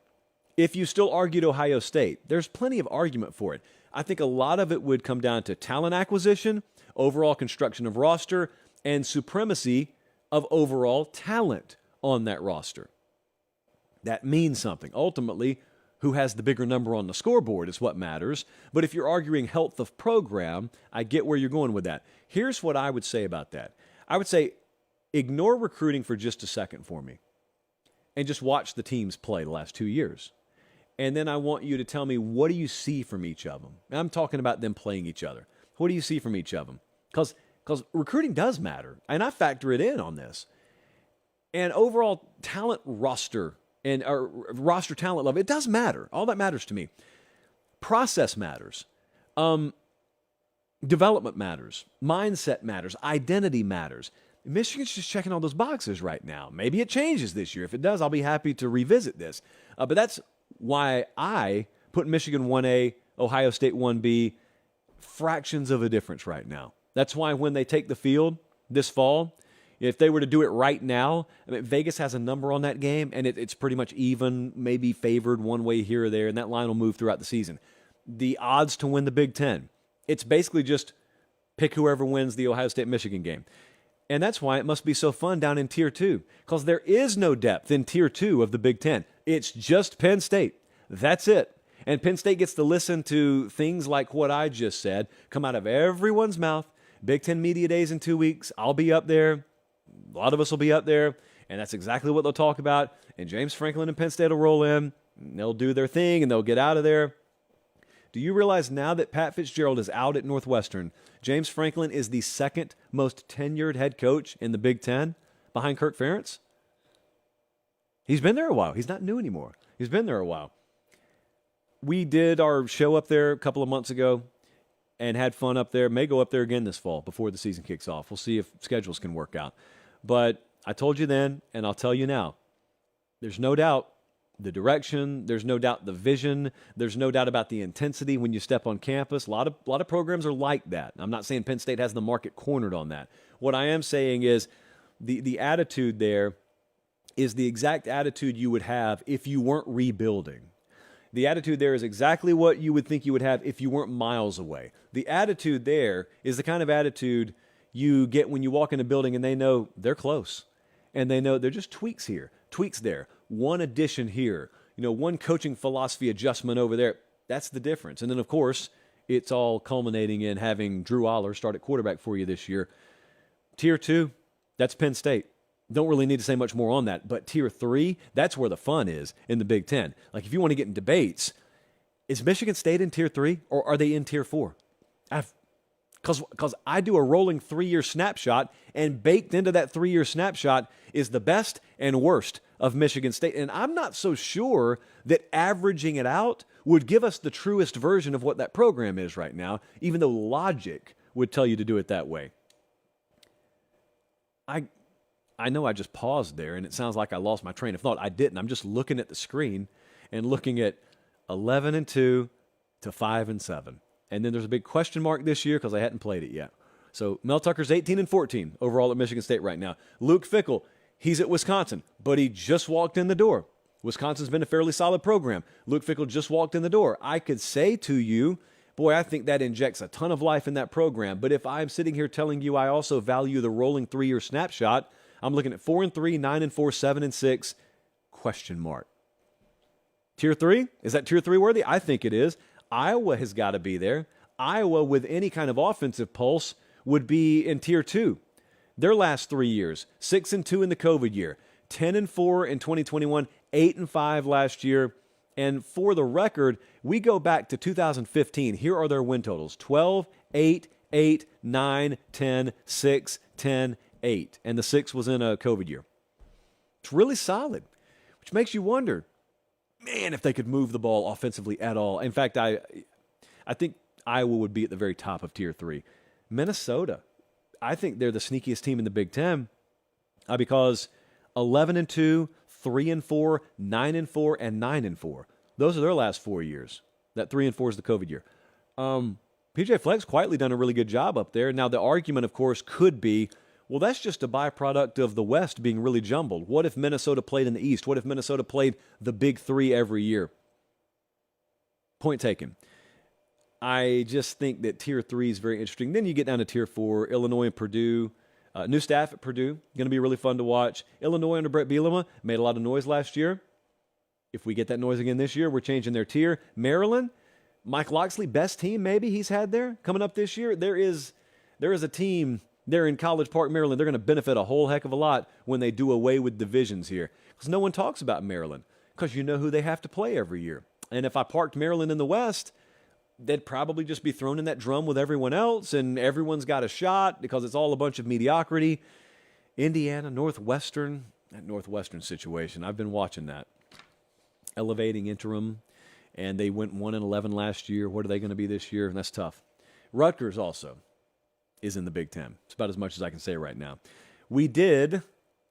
if you still argued Ohio State, there's plenty of argument for it. I think a lot of it would come down to talent acquisition, overall construction of roster, and supremacy of overall talent on that roster. That means something. Ultimately, who has the bigger number on the scoreboard is what matters. But if you're arguing health of program, I get where you're going with that. Here's what I would say about that. I would say ignore recruiting for just a second for me and just watch the teams play the last 2 years. And then I want you to tell me, what do you see from each of them? And I'm talking about them playing each other. What do you see from each of them? Because recruiting does matter, and I factor it in on this. And overall talent roster and roster talent level, it does matter. All that matters to me. Process matters. Development matters. Mindset matters. Identity matters. Michigan's just checking all those boxes right now. Maybe it changes this year. If it does, I'll be happy to revisit this. But that's why I put Michigan 1A, Ohio State 1B, fractions of a difference right now. That's why when they take the field this fall, if they were to do it right now, I mean, Vegas has a number on that game, and it's pretty much even, maybe favored one way here or there, and that line will move throughout the season. The odds to win the Big Ten, it's basically just pick whoever wins the Ohio State-Michigan game. And that's why it must be so fun down in Tier 2, because there is no depth in Tier 2 of the Big Ten. It's just Penn State. That's it. And Penn State gets to listen to things like what I just said come out of everyone's mouth. Big Ten Media Days in 2 weeks. I'll be up there. A lot of us will be up there. And that's exactly what they'll talk about. And James Franklin and Penn State will roll in. And they'll do their thing, and they'll get out of there. Do you realize now that Pat Fitzgerald is out at Northwestern, James Franklin is the second most tenured head coach in the Big Ten behind Kirk Ferentz? He's been there a while. He's not new anymore. He's been there a while. We did our show up there a couple of months ago and had fun up there. May go up there again this fall before the season kicks off. We'll see if schedules can work out. But I told you then, and I'll tell you now, there's no doubt the direction, there's no doubt the vision, there's no doubt about the intensity when you step on campus. A lot of programs are like that. I'm not saying Penn State has the market cornered on that. What I am saying is the attitude there is the exact attitude you would have if you weren't rebuilding. The attitude there is exactly what you would think you would have if you weren't miles away. The attitude there is the kind of attitude you get when you walk in a building and they know they're close. And they know they're just tweaks here, tweaks there, one addition here, one coaching philosophy adjustment over there. That's the difference. And then, of course, it's all culminating in having Drew Aller start at quarterback for you this year. Tier 2, that's Penn State. Don't really need to say much more on that. But Tier 3, that's where the fun is in the Big Ten. Like, if you want to get in debates, is Michigan State in Tier 3 or are they in Tier 4? Because I do a rolling 3-year snapshot, and baked into that 3-year snapshot is the best and worst of Michigan State. And I'm not so sure that averaging it out would give us the truest version of what that program is right now, even though logic would tell you to do it that way. I know I just paused there, and it sounds like I lost my train of thought. I didn't. I'm just looking at the screen and looking at 11-2 to 5-7. And then there's a big question mark this year because I hadn't played it yet. So Mel Tucker's 18-14 overall at Michigan State right now. Luke Fickell, he's at Wisconsin, but he just walked in the door. Wisconsin's been a fairly solid program. Luke Fickell just walked in the door. I could say to you, boy, I think that injects a ton of life in that program. But if I'm sitting here telling you I also value the rolling 3-year snapshot, I'm looking at 4-3, 9-4, 7-6, question mark. Tier 3? Is that Tier 3 worthy? I think it is. Iowa has got to be there. Iowa, with any kind of offensive pulse, would be in Tier 2. Their last 3 years, 6-2 in the COVID year, 10-4 in 2021, 8-5 last year. And for the record, we go back to 2015. Here are their win totals: 12, 8, 8, 9, 10, 6, 10, 8. And the 6 was in a COVID year. It's really solid, which makes you wonder, man, if they could move the ball offensively at all. In fact, I think Iowa would be at the very top of Tier 3. Minnesota, I think they're the sneakiest team in the Big Ten because 11-2, 3-4, 9-4, and 9-4. Those are their last 4 years. That 3-4 is the COVID year. PJ Fleck's quietly done a really good job up there. Now, the argument, of course, could be, well, that's just a byproduct of the West being really jumbled. What if Minnesota played in the East? What if Minnesota played the Big Three every year? Point taken. I just think that Tier 3 is very interesting. Then you get down to Tier 4, Illinois and Purdue. New staff at Purdue, going to be really fun to watch. Illinois under Brett Bielema made a lot of noise last year. If we get that noise again this year, we're changing their tier. Maryland, Mike Locksley, best team maybe he's had there coming up this year. There is a team there in College Park, Maryland. They're going to benefit a whole heck of a lot when they do away with divisions here. Because no one talks about Maryland because you know who they have to play every year. And if I parked Maryland in the West, they'd probably just be thrown in that drum with everyone else, and everyone's got a shot because it's all a bunch of mediocrity. Indiana, Northwestern, that Northwestern situation, I've been watching that. Elevating interim, and they went 1-11 last year. What are they going to be this year? And that's tough. Rutgers also is in the Big Ten. It's about as much as I can say right now. We did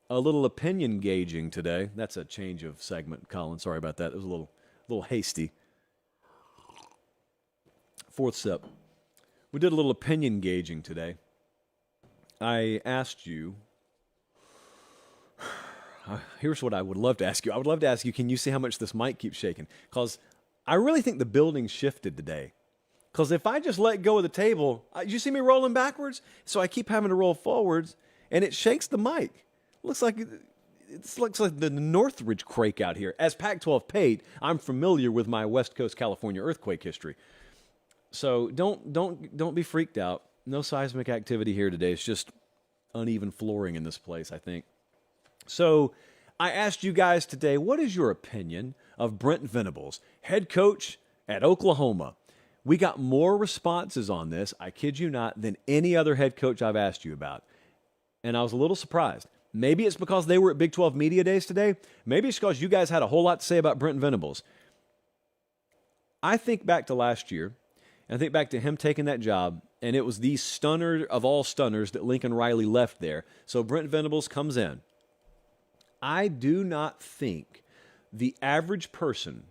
a little opinion gauging today. That's a change of segment, Colin. Sorry about that. It was a little hasty. Fourth sip. We did a little opinion gauging today. I asked you, here's what I would love to ask you. I would love to ask you, can you see how much this mic keeps shaking? Because I really think the building shifted today. Because if I just let go of the table, you see me rolling backwards? So I keep having to roll forwards, and it shakes the mic. Looks like the Northridge quake out here. As Pac-12 Pate, I'm familiar with my West Coast California earthquake history. So don't be freaked out. No seismic activity here today. It's just uneven flooring in this place, I think. So I asked you guys today, what is your opinion of Brent Venables, head coach at Oklahoma? We got more responses on this, I kid you not, than any other head coach I've asked you about. And I was a little surprised. Maybe it's because they were at Big 12 Media Days today. Maybe it's because you guys had a whole lot to say about Brent Venables. I think back to last year, and I think back to him taking that job, and it was the stunner of all stunners that Lincoln Riley left there. So Brent Venables comes in. I do not think the average person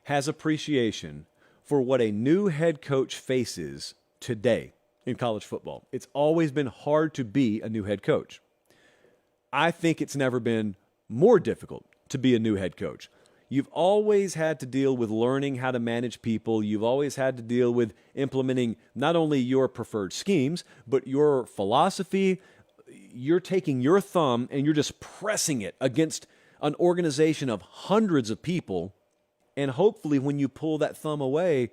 has appreciation for what a new head coach faces today in college football. It's always been hard to be a new head coach. I think it's never been more difficult to be a new head coach. You've always had to deal with learning how to manage people. You've always had to deal with implementing not only your preferred schemes, but your philosophy. You're taking your thumb and you're just pressing it against an organization of hundreds of people. And hopefully when you pull that thumb away,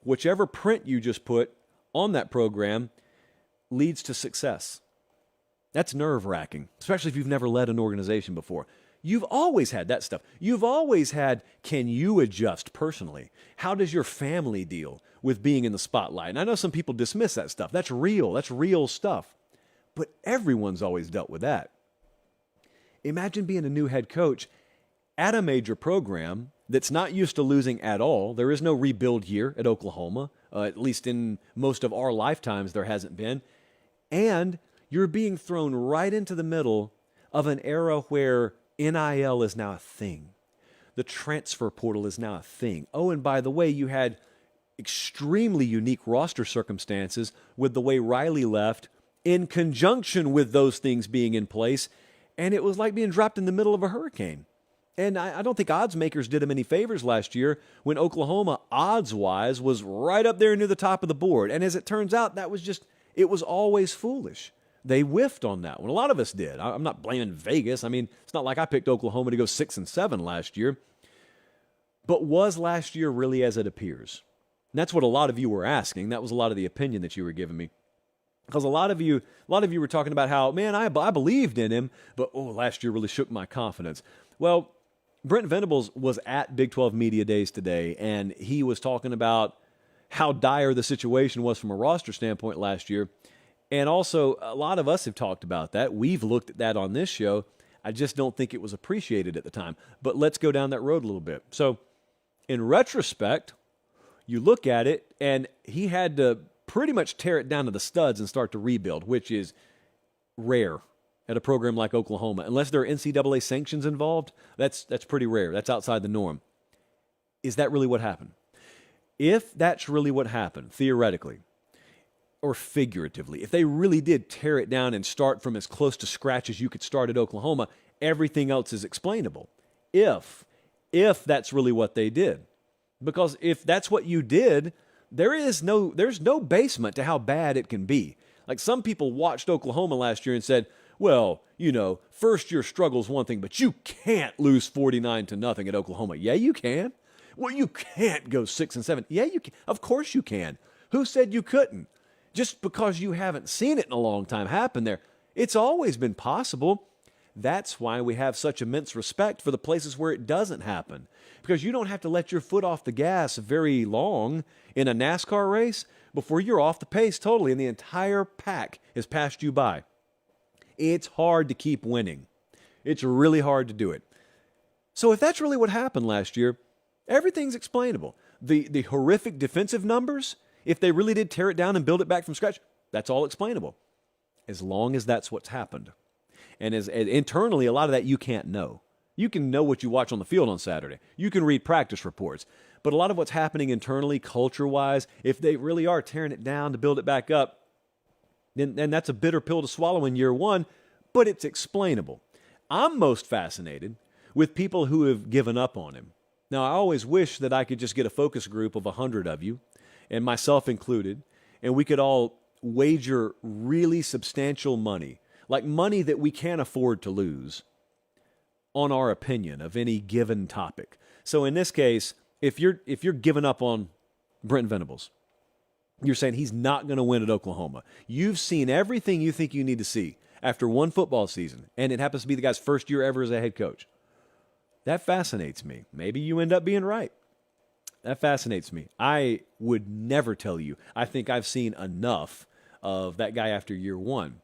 whichever print you just put on that program leads to success. That's nerve-wracking, especially if you've never led an organization before. You've always had that stuff. You've always had, can you adjust personally? How does your family deal with being in the spotlight? And I know some people dismiss that stuff. That's real. That's real stuff. But everyone's always dealt with that. Imagine being a new head coach at a major program that's not used to losing at all. There is no rebuild year at Oklahoma. At least in most of our lifetimes, there hasn't been. And you're being thrown right into the middle of an era where NIL is now a thing. The transfer portal is now a thing. Oh, and by the way, you had extremely unique roster circumstances with the way Riley left in conjunction with those things being in place. And it was like being dropped in the middle of a hurricane. And I don't think odds makers did him any favors last year when Oklahoma, odds-wise, was right up there near the top of the board. And as it turns out, it was always foolish. They whiffed on that one. A lot of us did. I'm not blaming Vegas. I mean, it's not like I picked Oklahoma to go 6-7 last year. But was last year really as it appears? And that's what a lot of you were asking. That was a lot of the opinion that you were giving me. Because a lot of you were talking about how, man, I believed in him, but last year really shook my confidence. Well, Brent Venables was at Big 12 Media Days today, and he was talking about how dire the situation was from a roster standpoint last year. And also, a lot of us have talked about that. We've looked at that on this show. I just don't think it was appreciated at the time. But let's go down that road a little bit. So, in retrospect, you look at it, and he had to pretty much tear it down to the studs and start to rebuild, which is rare at a program like Oklahoma. Unless there are NCAA sanctions involved, that's pretty rare. That's outside the norm. Is that really what happened? If that's really what happened, theoretically, or figuratively, if they really did tear it down and start from as close to scratch as you could start at Oklahoma, everything else is explainable. If that's really what they did. Because if that's what you did, there's no basement to how bad it can be. Like some people watched Oklahoma last year and said, well, first year struggle's one thing, but you can't lose 49-0 at Oklahoma. Yeah, you can. Well, you can't go 6-7. Yeah, you can. Of course you can. Who said you couldn't? Just because you haven't seen it in a long time happen there. It's always been possible. That's why we have such immense respect for the places where it doesn't happen. Because you don't have to let your foot off the gas very long in a NASCAR race before you're off the pace totally and the entire pack has passed you by. It's hard to keep winning. It's really hard to do it. So if that's really what happened last year, everything's explainable. The horrific defensive numbers, if they really did tear it down and build it back from scratch, that's all explainable. As long as that's what's happened. And internally, a lot of that you can't know. You can know what you watch on the field on Saturday. You can read practice reports. But a lot of what's happening internally, culture-wise, if they really are tearing it down to build it back up, then that's a bitter pill to swallow in year one, but it's explainable. I'm most fascinated with people who have given up on him. Now, I always wish that I could just get a focus group of 100 of you, and myself included, and we could all wager really substantial money, like money that we can't afford to lose, on our opinion of any given topic. So in this case, if you're giving up on Brent Venables, you're saying he's not going to win at Oklahoma. You've seen everything you think you need to see after one football season, and it happens to be the guy's first year ever as a head coach. That fascinates me. Maybe you end up being right. That fascinates me. I would never tell you I think I've seen enough of that guy after year one.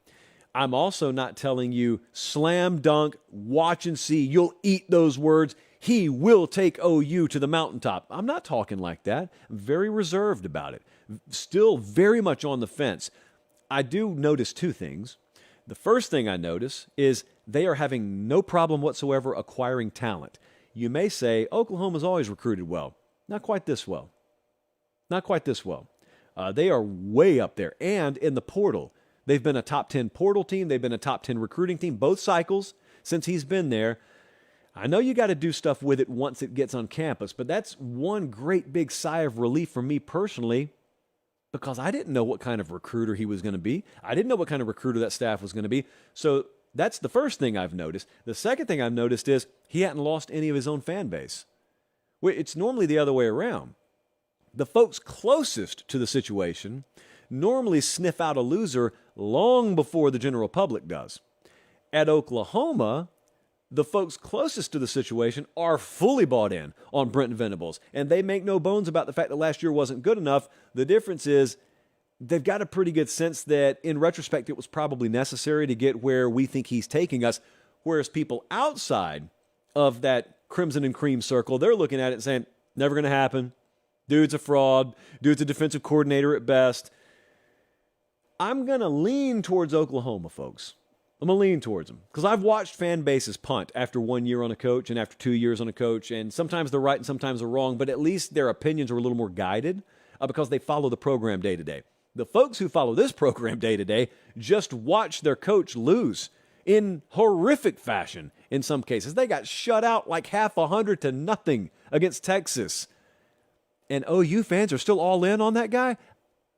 I'm also not telling you slam dunk, watch and see, you'll eat those words. He will take OU to the mountaintop. I'm not talking like that. I'm very reserved about it. Still very much on the fence. I do notice two things. The first thing I notice is they are having no problem whatsoever acquiring talent. You may say Oklahoma's always recruited well. Not quite this well. Not quite this well. They are way up there. And in the portal, they've been a top 10 portal team. They've been a top 10 recruiting team, both cycles since he's been there. I know you got to do stuff with it once it gets on campus, but that's one great big sigh of relief for me personally, because I didn't know what kind of recruiter he was going to be. I didn't know what kind of recruiter that staff was going to be. So that's the first thing I've noticed. The second thing I've noticed is he hadn't lost any of his own fan base. It's normally the other way around. The folks closest to the situation normally sniff out a loser long before the general public does. At Oklahoma, the folks closest to the situation are fully bought in on Brent Venables, and they make no bones about the fact that last year wasn't good enough. The difference is they've got a pretty good sense that, in retrospect, it was probably necessary to get where we think he's taking us, whereas people outside of that crimson and cream circle, they're looking at it and saying, never going to happen. Dude's a fraud. Dude's a defensive coordinator at best. I'm going to lean towards Oklahoma, folks. I'm going to lean towards them because I've watched fan bases punt after 1 year on a coach and after 2 years on a coach, and sometimes they're right and sometimes they're wrong, but at least their opinions are a little more guided because they follow the program day to day. The folks who follow this program day to day just watch their coach lose in horrific fashion in some cases. They got shut out like 100-0 against Texas. And OU fans are still all in on that guy?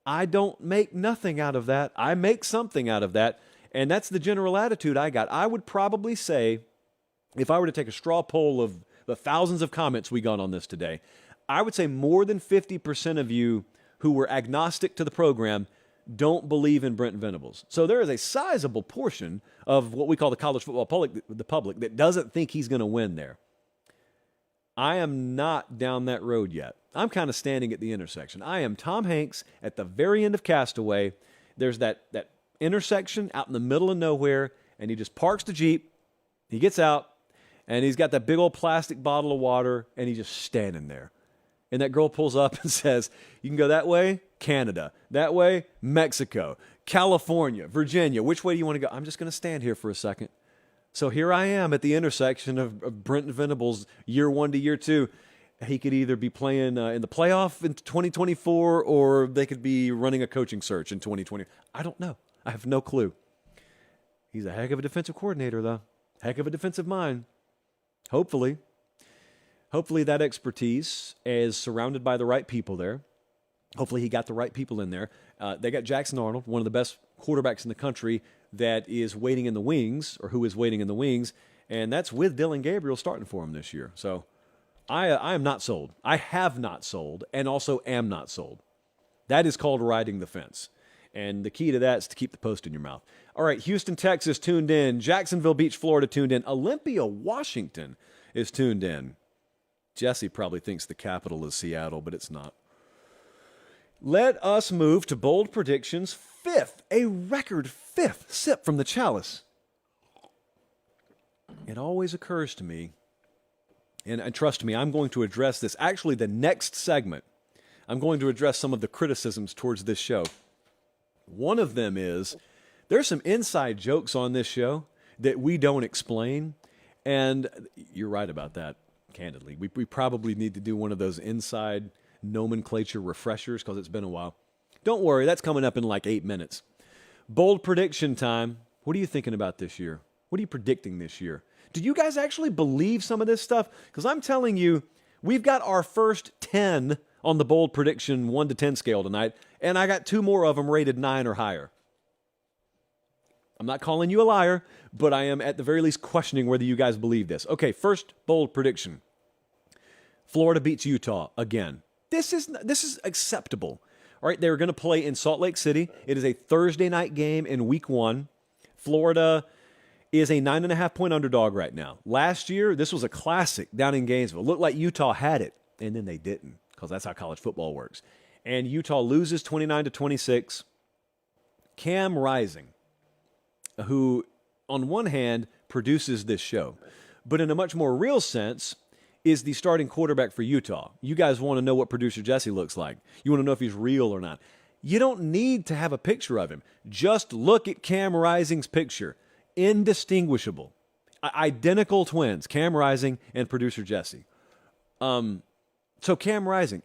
I don't make nothing out of that. I make something out of that. And that's the general attitude I got. I would probably say, if I were to take a straw poll of the thousands of comments we got on this today, I would say more than 50% of you who were agnostic to the program don't believe in Brent Venables. So there is a sizable portion of what we call the college football public, that doesn't think he's going to win there. I am not down that road yet. I'm kind of standing at the intersection. I am Tom Hanks at the very end of Castaway. There's that intersection out in the middle of nowhere, and he just parks the Jeep. He gets out, and he's got that big old plastic bottle of water, and he's just standing there. And that girl pulls up and says, you can go that way, Canada. That way, Mexico. California, Virginia. Which way do you want to go? I'm just going to stand here for a second. So here I am at the intersection of Brent Venables, year one to year two. He could either be playing in the playoff in 2024, or they could be running a coaching search in 2020. I don't know. I have no clue. He's a heck of a defensive coordinator, though. Heck of a defensive mind. Hopefully that expertise is surrounded by the right people there. Hopefully he got the right people in there. They got Jackson Arnold, one of the best quarterbacks in the country, that is waiting in the wings, or who is waiting in the wings, and that's with Dylan Gabriel starting for him this year. So I am not sold. I have not sold, and also am not sold. That is called riding the fence. And the key to that is to keep the post in your mouth. All right, Houston, Texas tuned in. Jacksonville Beach, Florida tuned in. Olympia, Washington is tuned in. Jesse probably thinks the capital is Seattle, but it's not. Let us move to Bold Predictions. A record fifth sip from the chalice. It always occurs to me, and trust me, I'm going to address this. Actually, the next segment, I'm going to address some of the criticisms towards this show. One of them is there's some inside jokes on this show that we don't explain, and you're right about that, candidly. We probably need to do one of those inside nomenclature refreshers because it's been a while. Don't worry, that's coming up in like 8 minutes. Bold prediction time. What are you thinking about this year? What are you predicting this year? Do you guys actually believe some of this stuff? Because I'm telling you, we've got our first 10 on the bold prediction 1 to 10 scale tonight, and I got 2 more of them rated 9 or higher. I'm not calling you a liar, but I am at the very least questioning whether you guys believe this. Okay, first bold prediction. Florida beats Utah again. This is acceptable. All right, they're going to play in Salt Lake City. It is a Thursday night game in week 1. Florida is a 9.5-point underdog right now. Last year, this was a classic down in Gainesville. It looked like Utah had it, and then they didn't, because that's how college football works. And Utah loses 29-26. Cam Rising, who on one hand produces this show, but in a much more real sense is the starting quarterback for Utah. You guys want to know what producer Jesse looks like. You want to know if he's real or not. You don't need to have a picture of him. Just look at Cam Rising's picture. Indistinguishable. Identical twins, Cam Rising and producer Jesse. So Cam Rising,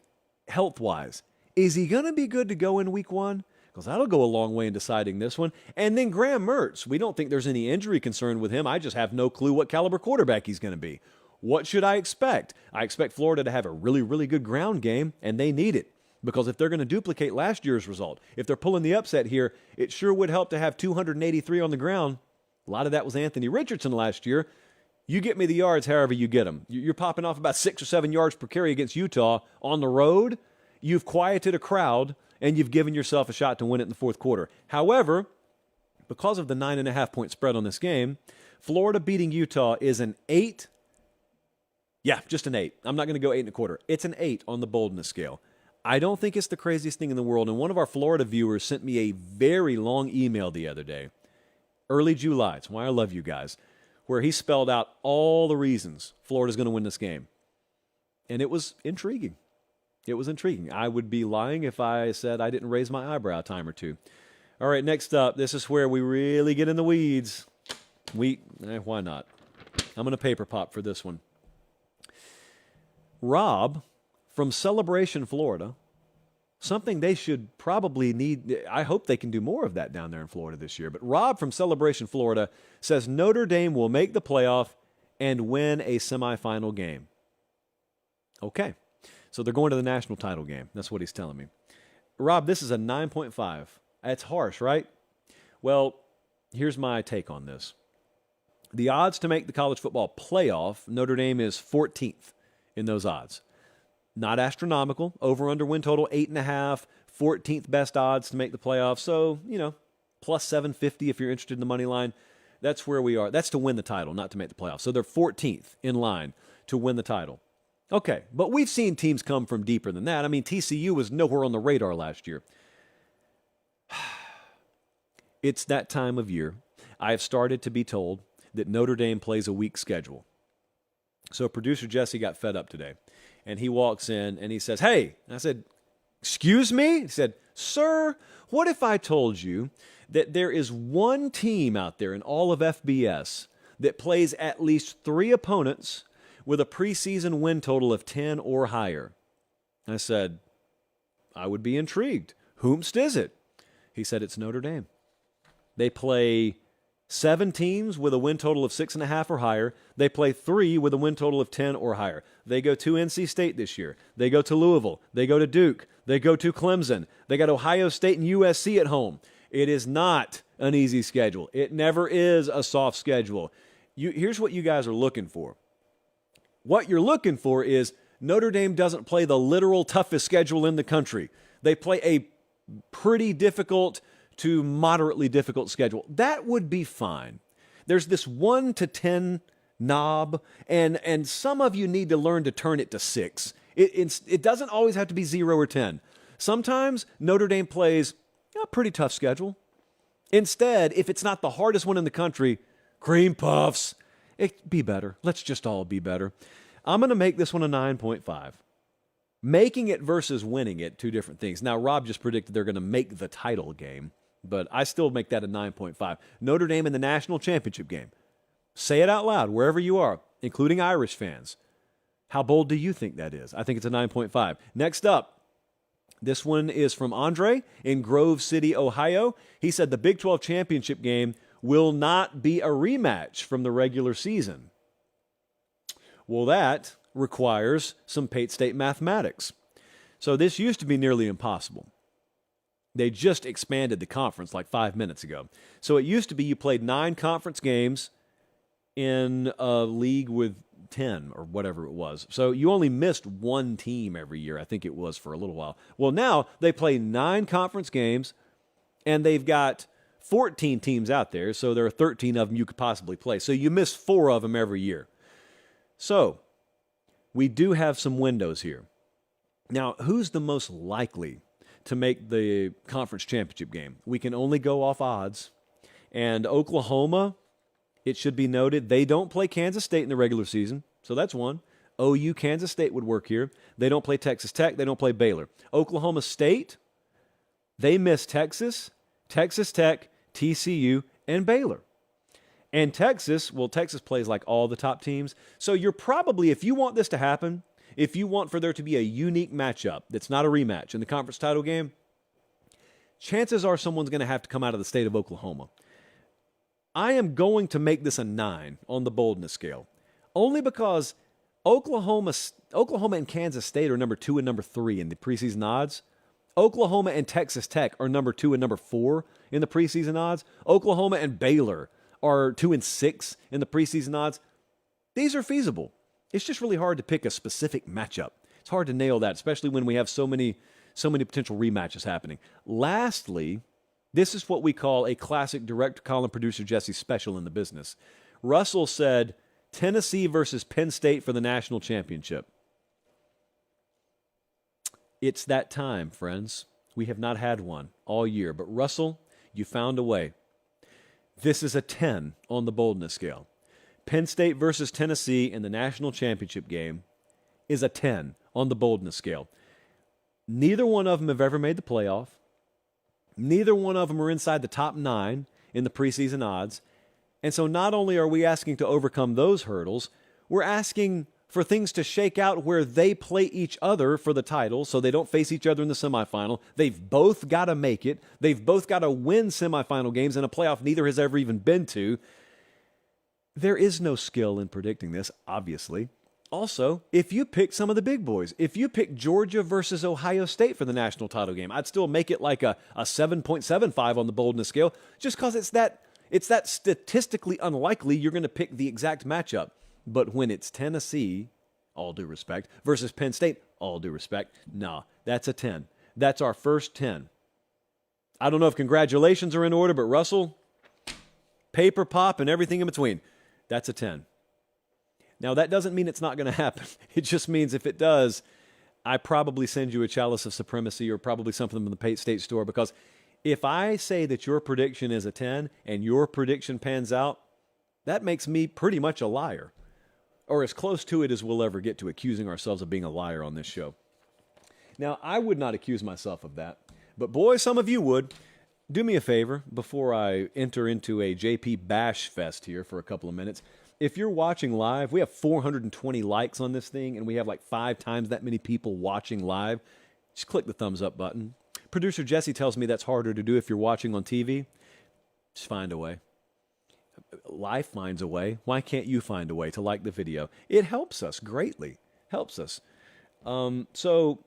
health-wise, is he going to be good to go in week 1? Because that'll go a long way in deciding this one. And then Graham Mertz, we don't think there's any injury concern with him. I just have no clue what caliber quarterback he's going to be. What should I expect? I expect Florida to have a really, really good ground game, and they need it. Because if they're going to duplicate last year's result, if they're pulling the upset here, it sure would help to have 283 on the ground. A lot of that was Anthony Richardson last year. You get me the yards however you get them. You're popping off about 6 or 7 yards per carry against Utah on the road. You've quieted a crowd, and you've given yourself a shot to win it in the fourth quarter. However, because of the 9.5-point spread on this game, Florida beating Utah is an 8. Yeah, just an 8. I'm not going to go 8.25. It's an 8 on the boldness scale. I don't think it's the craziest thing in the world. And one of our Florida viewers sent me a very long email the other day, early July. It's why I love you guys, where he spelled out all the reasons Florida's going to win this game. And it was intriguing. It was intriguing. I would be lying if I said I didn't raise my eyebrow a time or two. All right, next up, this is where we really get in the weeds. Why not? I'm going to paper pop for this one. Rob from Celebration, Florida, something they should probably need. I hope they can do more of that down there in Florida this year. But Rob from Celebration, Florida, says Notre Dame will make the playoff and win a semifinal game. Okay, so they're going to the national title game. That's what he's telling me. Rob, this is a 9.5. That's harsh, right? Well, here's my take on this. The odds to make the college football playoff, Notre Dame is 14th in those odds. Not astronomical. Over-under win total, 8.5. 14th best odds to make the playoff. So, plus 750 if you're interested in the money line. That's where we are. That's to win the title, not to make the playoff. So they're 14th in line to win the title. Okay, but we've seen teams come from deeper than that. I mean, TCU was nowhere on the radar last year. It's that time of year. I have started to be told that Notre Dame plays a weak schedule. So producer Jesse got fed up today. And he walks in and he says, "Hey," and I said, "Excuse me?" He said, "Sir, what if I told you that there is one team out there in all of FBS that plays at least 3 opponents with a preseason win total of 10 or higher?" I said, "I would be intrigued. Whomst is it?" He said, "It's Notre Dame. They play 7 teams with a win total of 6.5 or higher. They play 3 with a win total of 10 or higher. They go to NC State this year. They go to Louisville. They go to Duke. They go to Clemson. They got Ohio State and USC at home. It is not an easy schedule. It never is a soft schedule. Here's what you guys are looking for. What you're looking for is Notre Dame doesn't play the literal toughest schedule in the country. They play a pretty difficult to moderately difficult schedule. That would be fine. There's this 1 to 10 knob, and some of you need to learn to turn it to 6. It doesn't always have to be 0 or 10. Sometimes Notre Dame plays a pretty tough schedule. Instead, if it's not the hardest one in the country, cream puffs. It'd be better. Let's just all be better. I'm going to make this one a 9.5. Making it versus winning it, two different things. Now, Rob just predicted they're going to make the title game, but I still make that a 9.5. Notre Dame in the national championship game. Say it out loud wherever you are, including Irish fans. How bold do you think that is? I think it's a 9.5. Next up, this one is from Andre in Grove City, Ohio. He said the Big 12 championship game will not be a rematch from the regular season. Well, that requires some Pate State mathematics. So this used to be nearly impossible. They just expanded the conference like 5 minutes ago. So it used to be you played 9 conference games in a league with 10 or whatever it was. So you only missed one team every year, I think it was, for a little while. Well, now they play 9 conference games, and they've got 14 teams out there, so there are 13 of them you could possibly play. So you miss 4 of them every year. So we do have some windows here. Now, who's the most likely to make the conference championship game? We can only go off odds. And Oklahoma, it should be noted, they don't play Kansas State in the regular season, so that's one. OU, Kansas State would work here. They don't play Texas Tech. They don't play Baylor. Oklahoma State, they miss Texas, Texas Tech, TCU, and Baylor. And Texas, well, Texas plays like all the top teams. So you're probably, if you want this to happen, if you want for there to be a unique matchup that's not a rematch in the conference title game, chances are someone's going to have to come out of the state of Oklahoma. I am going to make this a 9 on the boldness scale, only because Oklahoma and Kansas State are number 2 and number 3 in the preseason odds. Oklahoma and Texas Tech are number 2 and number 4 in the preseason odds. Oklahoma and Baylor are 2 and 6 in the preseason odds. These are feasible. It's just really hard to pick a specific matchup. It's hard to nail that, especially when we have so many potential rematches happening. Lastly, this is what we call a classic direct column producer Jesse special in the business. Russell said Tennessee versus Penn State for the national championship. It's that time, friends. We have not had one all year, but Russell, you found a way. This is a 10 on the boldness scale. Penn State versus Tennessee in the national championship game is a 10 on the boldness scale. Neither one of them have ever made the playoff. Neither one of them are inside the top 9 in the preseason odds. And so not only are we asking to overcome those hurdles, we're asking for things to shake out where they play each other for the title so they don't face each other in the semifinal. They've both got to make it. They've both got to win semifinal games in a playoff neither has ever even been to. There is no skill in predicting this, obviously. Also, if you pick some of the big boys, if you pick Georgia versus Ohio State for the national title game, I'd still make it like a 7.75 on the boldness scale just because it's that statistically unlikely you're going to pick the exact matchup. But when it's Tennessee, all due respect, versus Penn State, all due respect, nah, that's a 10. That's our first 10. I don't know if congratulations are in order, but Russell, paper pop and everything in between, that's a 10. Now, that doesn't mean it's not going to happen. It just means if it does, I probably send you a chalice of supremacy or probably something from the Pate State store, because if I say that your prediction is a 10 and your prediction pans out, that makes me pretty much a liar, or as close to it as we'll ever get to accusing ourselves of being a liar on this show. Now, I would not accuse myself of that, but boy, some of you would. Do me a favor before I enter into a JP bash fest here for a couple of minutes. If you're watching live, we have 420 likes on this thing, and we have like 5 times that many people watching live. Just click the thumbs up button. Producer Jesse tells me that's harder to do if you're watching on TV. Just find a way. Life finds a way. Why can't you find a way to like the video? It helps us greatly. Helps us. So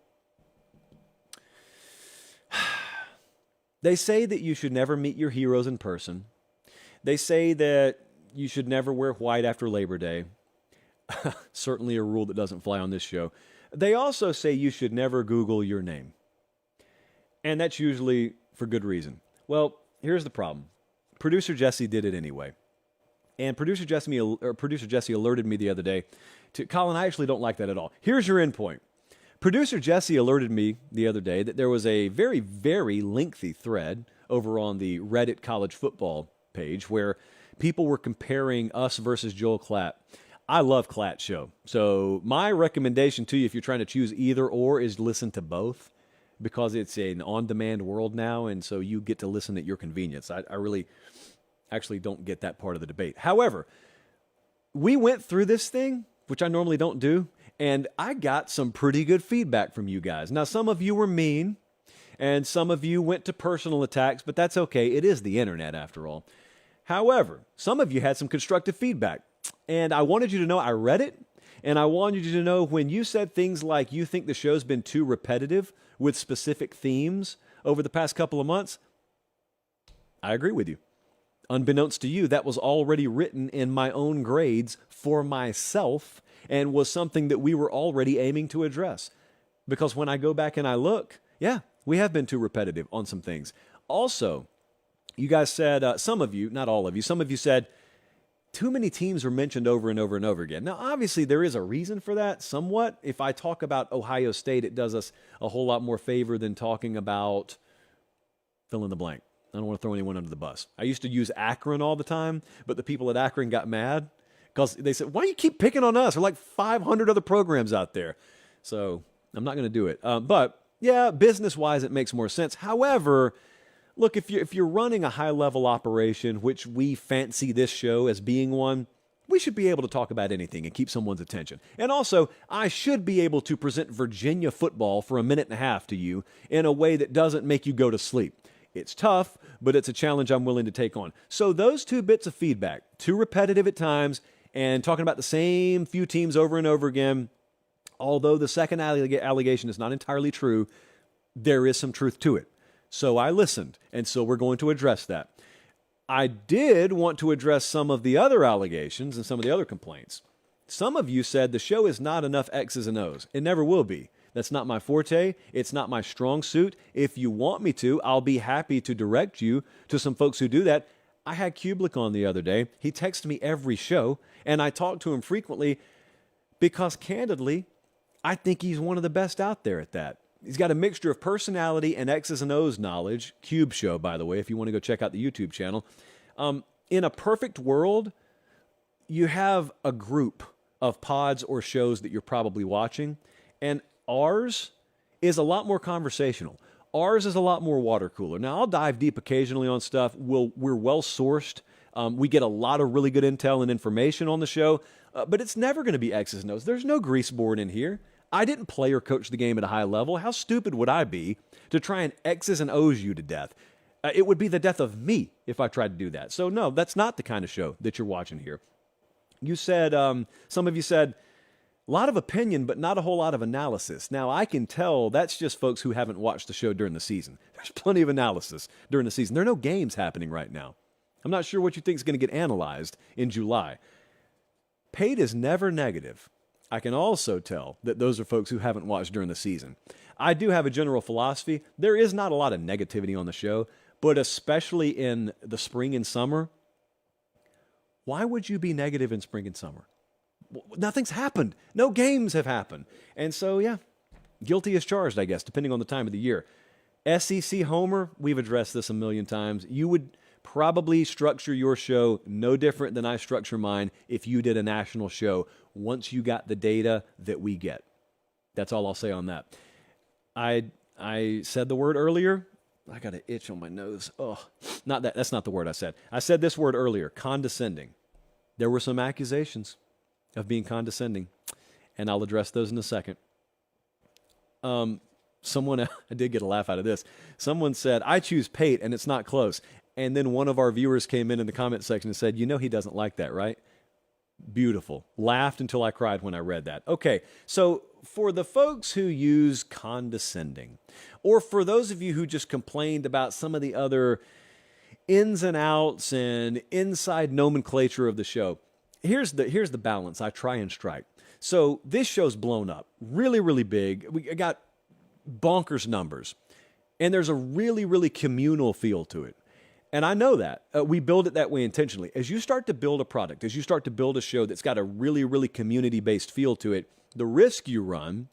They say that you should never meet your heroes in person. They say that you should never wear white after Labor Day. Certainly a rule that doesn't fly on this show. They also say you should never Google your name. And that's usually for good reason. Well, here's the problem. Producer Jesse did it anyway. And producer Jesse alerted me the other day to, Colin, I actually don't like that at all. Here's your endpoint. Producer Jesse alerted me the other day that there was a very, very lengthy thread over on the Reddit college football page where people were comparing us versus Joel Klatt. I love Klatt's show. So my recommendation to you, if you're trying to choose either or, is listen to both, because it's an on-demand world now, and so you get to listen at your convenience. I really actually don't get that part of the debate. However, we went through this thing, which I normally don't do, and I got some pretty good feedback from you guys. Now, some of you were mean, and some of you went to personal attacks, but that's okay. It is the internet, after all. However, some of you had some constructive feedback, and I wanted you to know I read it, and I wanted you to know when you said things like you think the show's been too repetitive with specific themes over the past couple of months, I agree with you. Unbeknownst to you, that was already written in my own grades for myself and was something that we were already aiming to address. Because when I go back and I look, yeah, we have been too repetitive on some things. Also, you guys said, some of you, not all of you, some of you said, too many teams are mentioned over and over and over again. Now, obviously, there is a reason for that, somewhat. If I talk about Ohio State, it does us a whole lot more favor than talking about fill in the blank. I don't want to throw anyone under the bus. I used to use Akron all the time, but the people at Akron got mad because they said, why do you keep picking on us? There are like 500 other programs out there. So I'm not going to do it. But yeah, business-wise, it makes more sense. However, look, if you're running a high-level operation, which we fancy this show as being one, we should be able to talk about anything and keep someone's attention. And also, I should be able to present Virginia football for a minute and a half to you in a way that doesn't make you go to sleep. It's tough, but it's a challenge I'm willing to take on. So those two bits of feedback, too repetitive at times, and talking about the same few teams over and over again, although the second allegation is not entirely true, there is some truth to it. So I listened, and so we're going to address that. I did want to address some of the other allegations and some of the other complaints. Some of you said the show is not enough X's and O's. It never will be. That's not my forte. It's not my strong suit. If you want me to, I'll be happy to direct you to some folks who do that. I had Kublik on the other day. He texts me every show, and I talk to him frequently because, candidly, I think he's one of the best out there at that. He's got a mixture of personality and X's and O's knowledge. Cube Show, by the way, if you want to go check out the YouTube channel. In a perfect world, you have a group of pods or shows that you're probably watching, and ours is a lot more conversational. Ours is a lot more water cooler. Now, I'll dive deep occasionally on stuff. We're well-sourced. We get a lot of really good intel and information on the show, but it's never going to be X's and O's. There's no grease board in here. I didn't play or coach the game at a high level. How stupid would I be to try and X's and O's you to death? It would be the death of me if I tried to do that. So, no, that's not the kind of show that you're watching here. You said, some of you said, a lot of opinion, but not a whole lot of analysis. Now, I can tell that's just folks who haven't watched the show during the season. There's plenty of analysis during the season. There are no games happening right now. I'm not sure what you think is going to get analyzed in July. Pate is never negative. I can also tell that those are folks who haven't watched during the season. I do have a general philosophy. There is not a lot of negativity on the show, but especially in the spring and summer, why would you be negative in spring and summer? Nothing's happened. No games have happened. And so, yeah, guilty as charged, I guess, depending on the time of the year. SEC Homer, we've addressed this a million times. You would probably structure your show no different than I structure mine if you did a national show once you got the data that we get. That's all I'll say on that. I said the word earlier. I got an itch on my nose. Oh, not that. That's not the word I said. I said this word earlier, condescending. There were some accusations of being condescending, and I'll address those in a second. I did get a laugh out of this. Someone said, I choose Pate, and it's not close. And then one of our viewers came in the comment section and said, you know he doesn't like that, right? Beautiful. Laughed until I cried when I read that. Okay, so for the folks who use condescending, or for those of you who just complained about some of the other ins and outs and inside nomenclature of the show, here's the balance I try and strike. So this show's blown up, really, really big. We got bonkers numbers, and there's a really, really communal feel to it. And I know that. We build it that way intentionally. As you start to build a product, as you start to build a show that's got a really, really community-based feel to it, the risk you run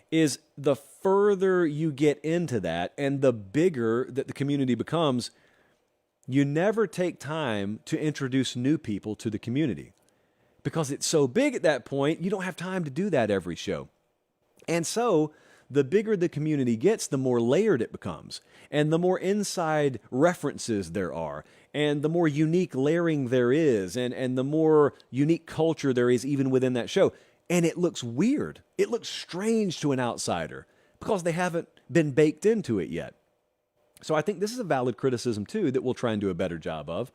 is the further you get into that and the bigger that the community becomes, you never take time to introduce new people to the community. Because it's so big at that point, you don't have time to do that every show. And so the bigger the community gets, the more layered it becomes, and the more inside references there are, and the more unique layering there is, and the more unique culture there is even within that show. And it looks weird. It looks strange to an outsider because they haven't been baked into it yet. So I think this is a valid criticism, too, that we'll try and do a better job of.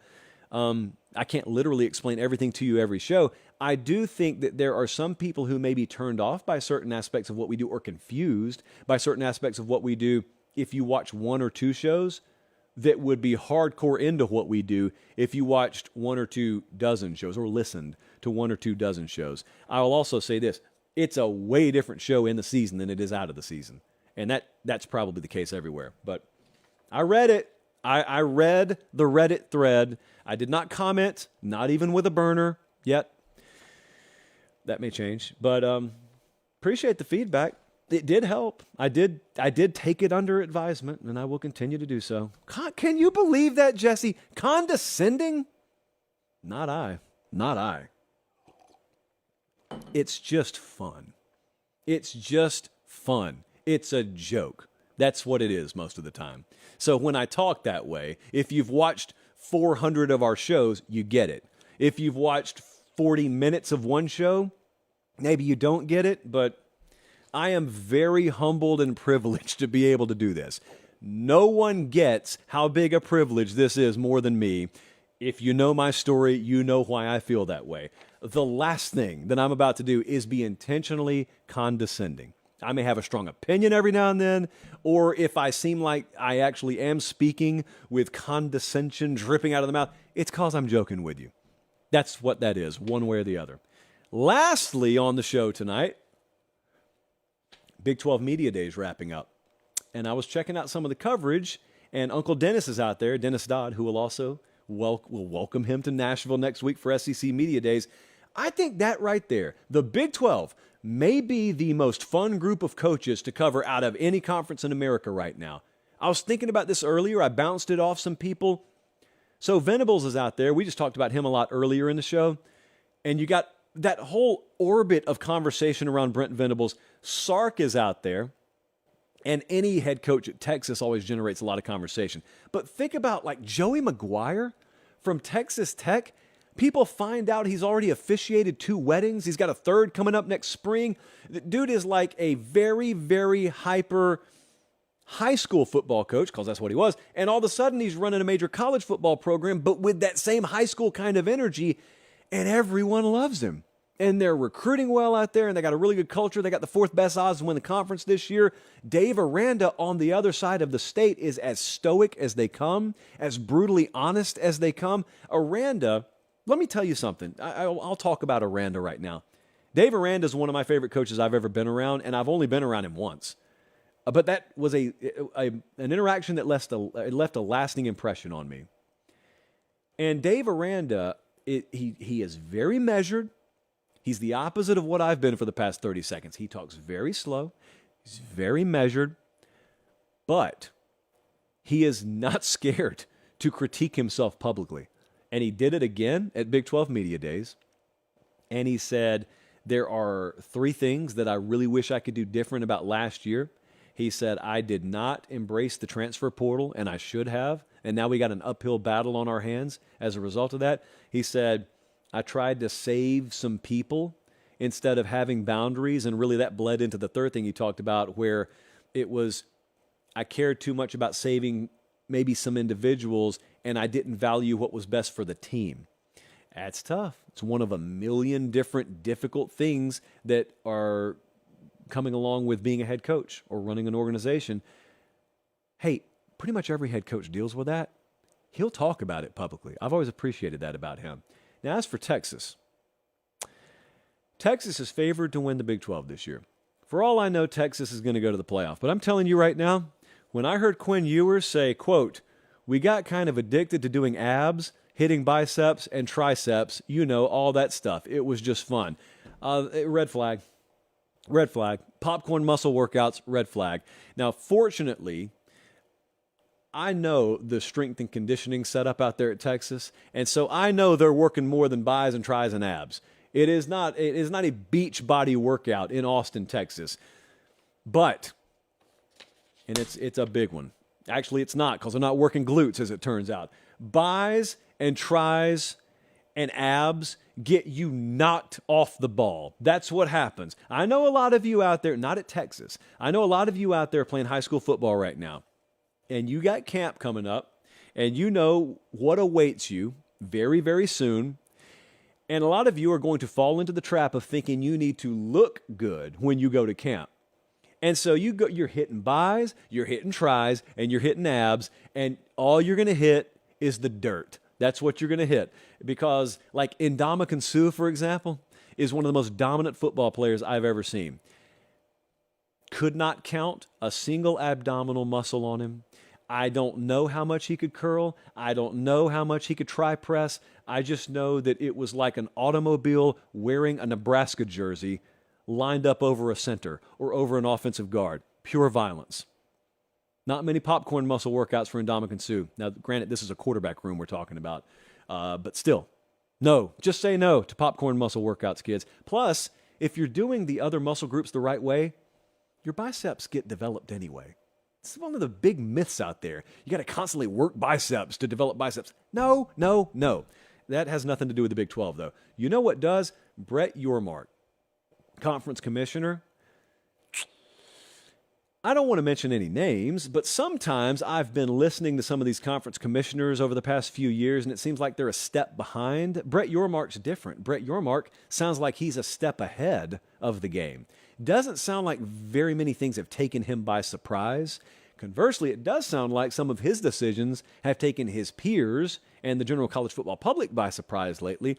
I can't literally explain everything to you every show. I do think that there are some people who may be turned off by certain aspects of what we do or confused by certain aspects of what we do if you watch one or two shows that would be hardcore into what we do if you watched one or two dozen shows or listened to one or two dozen shows. I will also say this. It's a way different show in the season than it is out of the season. And that's probably the case everywhere. But I read it. I read the Reddit thread. I did not comment, not even with a burner yet. That may change, but appreciate the feedback. It did help. I did take it under advisement, and I will continue to do so. Can you believe that, Jesse? Condescending? Not I. It's just fun. It's just fun. It's a joke. That's what it is most of the time. So when I talk that way, if you've watched 400 of our shows, you get it. If you've watched 40 minutes of one show, maybe you don't get it, but I am very humbled and privileged to be able to do this. No one gets how big a privilege this is more than me. If you know my story, you know why I feel that way. The last thing that I'm about to do is be intentionally condescending. I may have a strong opinion every now and then, or if I seem like I actually am speaking with condescension dripping out of the mouth, it's because I'm joking with you. That's what that is, one way or the other. Lastly on the show tonight, Big 12 Media Days wrapping up. And I was checking out some of the coverage, and Uncle Dennis is out there, Dennis Dodd, who will also we'll welcome him to Nashville next week for SEC Media Days. I think that right there, the Big 12 may be the most fun group of coaches to cover out of any conference in America right now. I was thinking about this earlier. I bounced it off some people. So Venables is out there. We just talked about him a lot earlier in the show. And you got that whole orbit of conversation around Brent Venables. Sark is out there. And any head coach at Texas always generates a lot of conversation. But think about like Joey McGuire from Texas Tech. People find out he's already officiated 2 weddings. He's got a 3rd coming up next spring. The dude is like a very, very hyper high school football coach, because that's what he was. And all of a sudden, he's running a major college football program, but with that same high school kind of energy, and everyone loves him. And they're recruiting well out there, and they got a really good culture. They got the 4th best odds to win the conference this year. Dave Aranda on the other side of the state is as stoic as they come, as brutally honest as they come. Aranda... Let me tell you something. I'll talk about Aranda right now. Dave Aranda is one of my favorite coaches I've ever been around, and I've only been around him once. But that was an interaction that left a lasting impression on me. And Dave Aranda, he is very measured. He's the opposite of what I've been for the past 30 seconds. He talks very slow. He's very measured. But he is not scared to critique himself publicly. And he did it again at Big 12 Media Days. And he said, there are 3 things that I really wish I could do different about last year. He said, I did not embrace the transfer portal, and I should have. And now we got an uphill battle on our hands as a result of that. He said, I tried to save some people instead of having boundaries. And really that bled into the 3rd thing he talked about, where it was, I cared too much about saving maybe some individuals, and I didn't value what was best for the team. That's tough. It's one of a million different difficult things that are coming along with being a head coach or running an organization. Hey, pretty much every head coach deals with that. He'll talk about it publicly. I've always appreciated that about him. Now, as for Texas, Texas is favored to win the Big 12 this year. For all I know, Texas is going to go to the playoff. But I'm telling you right now, when I heard Quinn Ewers say, quote, "We got kind of addicted to doing abs, hitting biceps and triceps, you know, all that stuff. It was just fun." Red flag. Red flag. Popcorn muscle workouts, red flag. Now, fortunately, I know the strength and conditioning setup out there at Texas, and so I know they're working more than bis and tris and abs. It is not a beach body workout in Austin, Texas. But, and it's a big one. Actually, it's not, because they're not working glutes, as it turns out. Bis and tris and abs get you knocked off the ball. That's what happens. I know a lot of you out there, not at Texas, I know a lot of you out there playing high school football right now, and you got camp coming up, and you know what awaits you very, very soon. And a lot of you are going to fall into the trap of thinking you need to look good when you go to camp. And so you're hitting bis, you're hitting tris, and you're hitting abs, and all you're going to hit is the dirt. That's what you're going to hit. Because like Ndamukong Suh, for example, is one of the most dominant football players I've ever seen. Could not count a single abdominal muscle on him. I don't know how much he could curl. I don't know how much he could try press. I just know that it was like an automobile wearing a Nebraska jersey lined up over a center or over an offensive guard. Pure violence. Not many popcorn muscle workouts for Ndamukong Suh. Now, granted, this is a quarterback room we're talking about. But still, no. Just say no to popcorn muscle workouts, kids. Plus, if you're doing the other muscle groups the right way, your biceps get developed anyway. It's one of the big myths out there. You got to constantly work biceps to develop biceps. No, no, no. That has nothing to do with the Big 12, though. You know what does? Brett Yormark, conference commissioner. I don't want to mention any names, but sometimes I've been listening to some of these conference commissioners over the past few years, and it seems like they're a step behind. Brett Yormark's different. Brett Yormark sounds like he's a step ahead of the game. Doesn't sound like very many things have taken him by surprise. Conversely, it does sound like some of his decisions have taken his peers and the general college football public by surprise lately.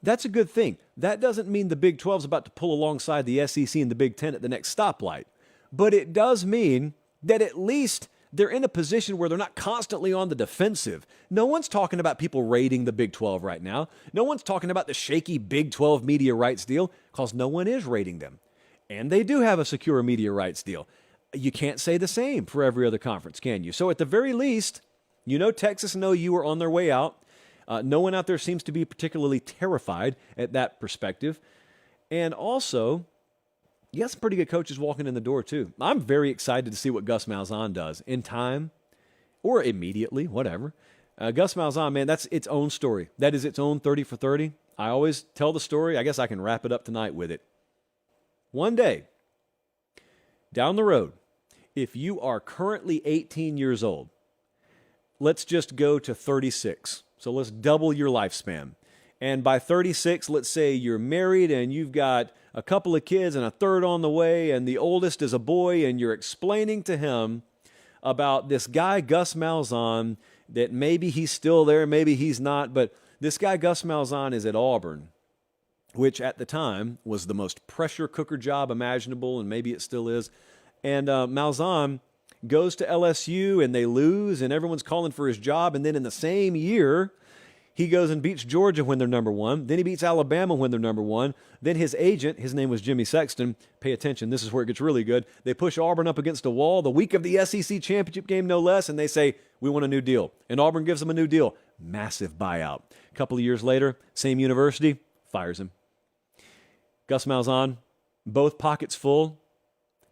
That's a good thing. That doesn't mean the Big 12 is about to pull alongside the SEC and the Big 10 at the next stoplight. But it does mean that at least they're in a position where they're not constantly on the defensive. No one's talking about people raiding the Big 12 right now. No one's talking about the shaky Big 12 media rights deal, because no one is raiding them. And they do have a secure media rights deal. You can't say the same for every other conference, can you? So at the very least, you know Texas and OU are on their way out. No one out there seems to be particularly terrified at that perspective. And also, you got some pretty good coaches walking in the door, too. I'm very excited to see what Gus Malzahn does in time or immediately, whatever. Gus Malzahn, man, that's its own story. That is its own 30 for 30. I always tell the story. I guess I can wrap it up tonight with it. One day, down the road, if you are currently 18 years old, let's just go to 36. So let's double your lifespan. And by 36, let's say you're married and you've got a couple of kids and a third on the way, and the oldest is a boy, and you're explaining to him about this guy, Gus Malzahn, that maybe he's still there, maybe he's not, but this guy, Gus Malzahn, is at Auburn, which at the time was the most pressure cooker job imaginable, and maybe it still is. And Malzahn goes to LSU, and they lose, and everyone's calling for his job, and then in the same year, he goes and beats Georgia when they're number one. Then he beats Alabama when they're number one. Then his agent, his name was Jimmy Sexton. Pay attention, this is where it gets really good. They push Auburn up against a wall the week of the SEC championship game, no less, and they say, we want a new deal. And Auburn gives them a new deal. Massive buyout. A couple of years later, same university, fires him. Gus Malzahn, both pockets full,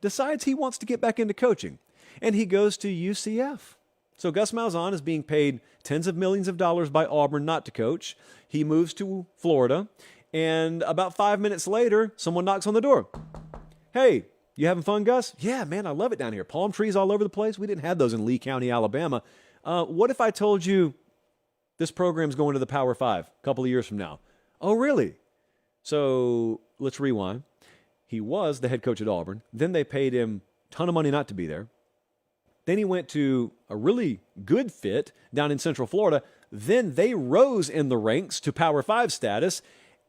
decides he wants to get back into coaching. And he goes to UCF. So Gus Malzahn is being paid tens of millions of dollars by Auburn not to coach. He moves to Florida, and about 5 minutes later, someone knocks on the door. Hey, you having fun, Gus? Yeah, man, I love it down here. Palm trees all over the place. We didn't have those in Lee County, Alabama. What if I told you this program's going to the Power 5 a couple of years from now? Oh, really? So let's rewind. He was the head coach at Auburn. Then they paid him a ton of money not to be there. Then he went to a really good fit down in Central Florida. Then they rose in the ranks to Power 5 status.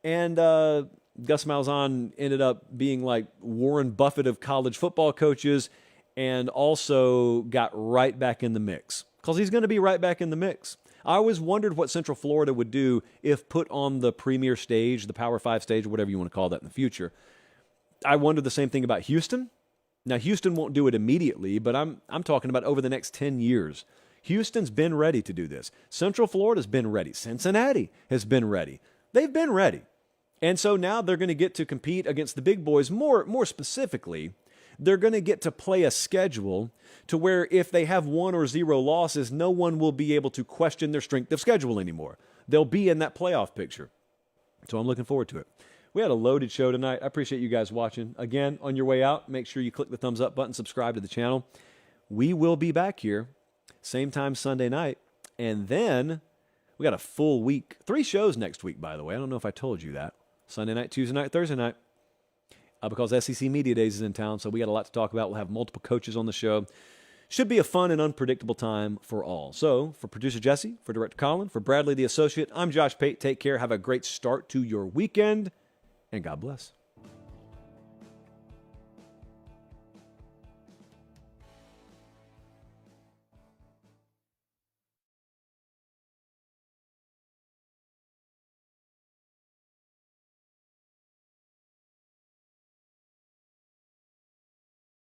And Gus Malzahn ended up being like Warren Buffett of college football coaches and also got right back in the mix because he's going to be right back in the mix. I always wondered what Central Florida would do if put on the premier stage, the Power 5 stage, or whatever you want to call that in the future. I wondered the same thing about Houston. Now, Houston won't do it immediately, but I'm talking about over the next 10 years. Houston's been ready to do this. Central Florida's been ready. Cincinnati has been ready. They've been ready. And so now they're going to get to compete against the big boys. More specifically, they're going to get to play a schedule to where if they have 1 or 0 losses, no one will be able to question their strength of schedule anymore. They'll be in that playoff picture. So I'm looking forward to it. We had a loaded show tonight. I appreciate you guys watching. Again, on your way out, make sure you click the thumbs up button, subscribe to the channel. We will be back here, same time Sunday night. And then we got a full week. 3 shows next week, by the way. I don't know if I told you that. Sunday night, Tuesday night, Thursday night. Because SEC Media Days is in town, so we got a lot to talk about. We'll have multiple coaches on the show. Should be a fun and unpredictable time for all. So, for producer Jesse, for director Colin, for Bradley the associate, I'm Josh Pate. Take care. Have a great start to your weekend. And God bless.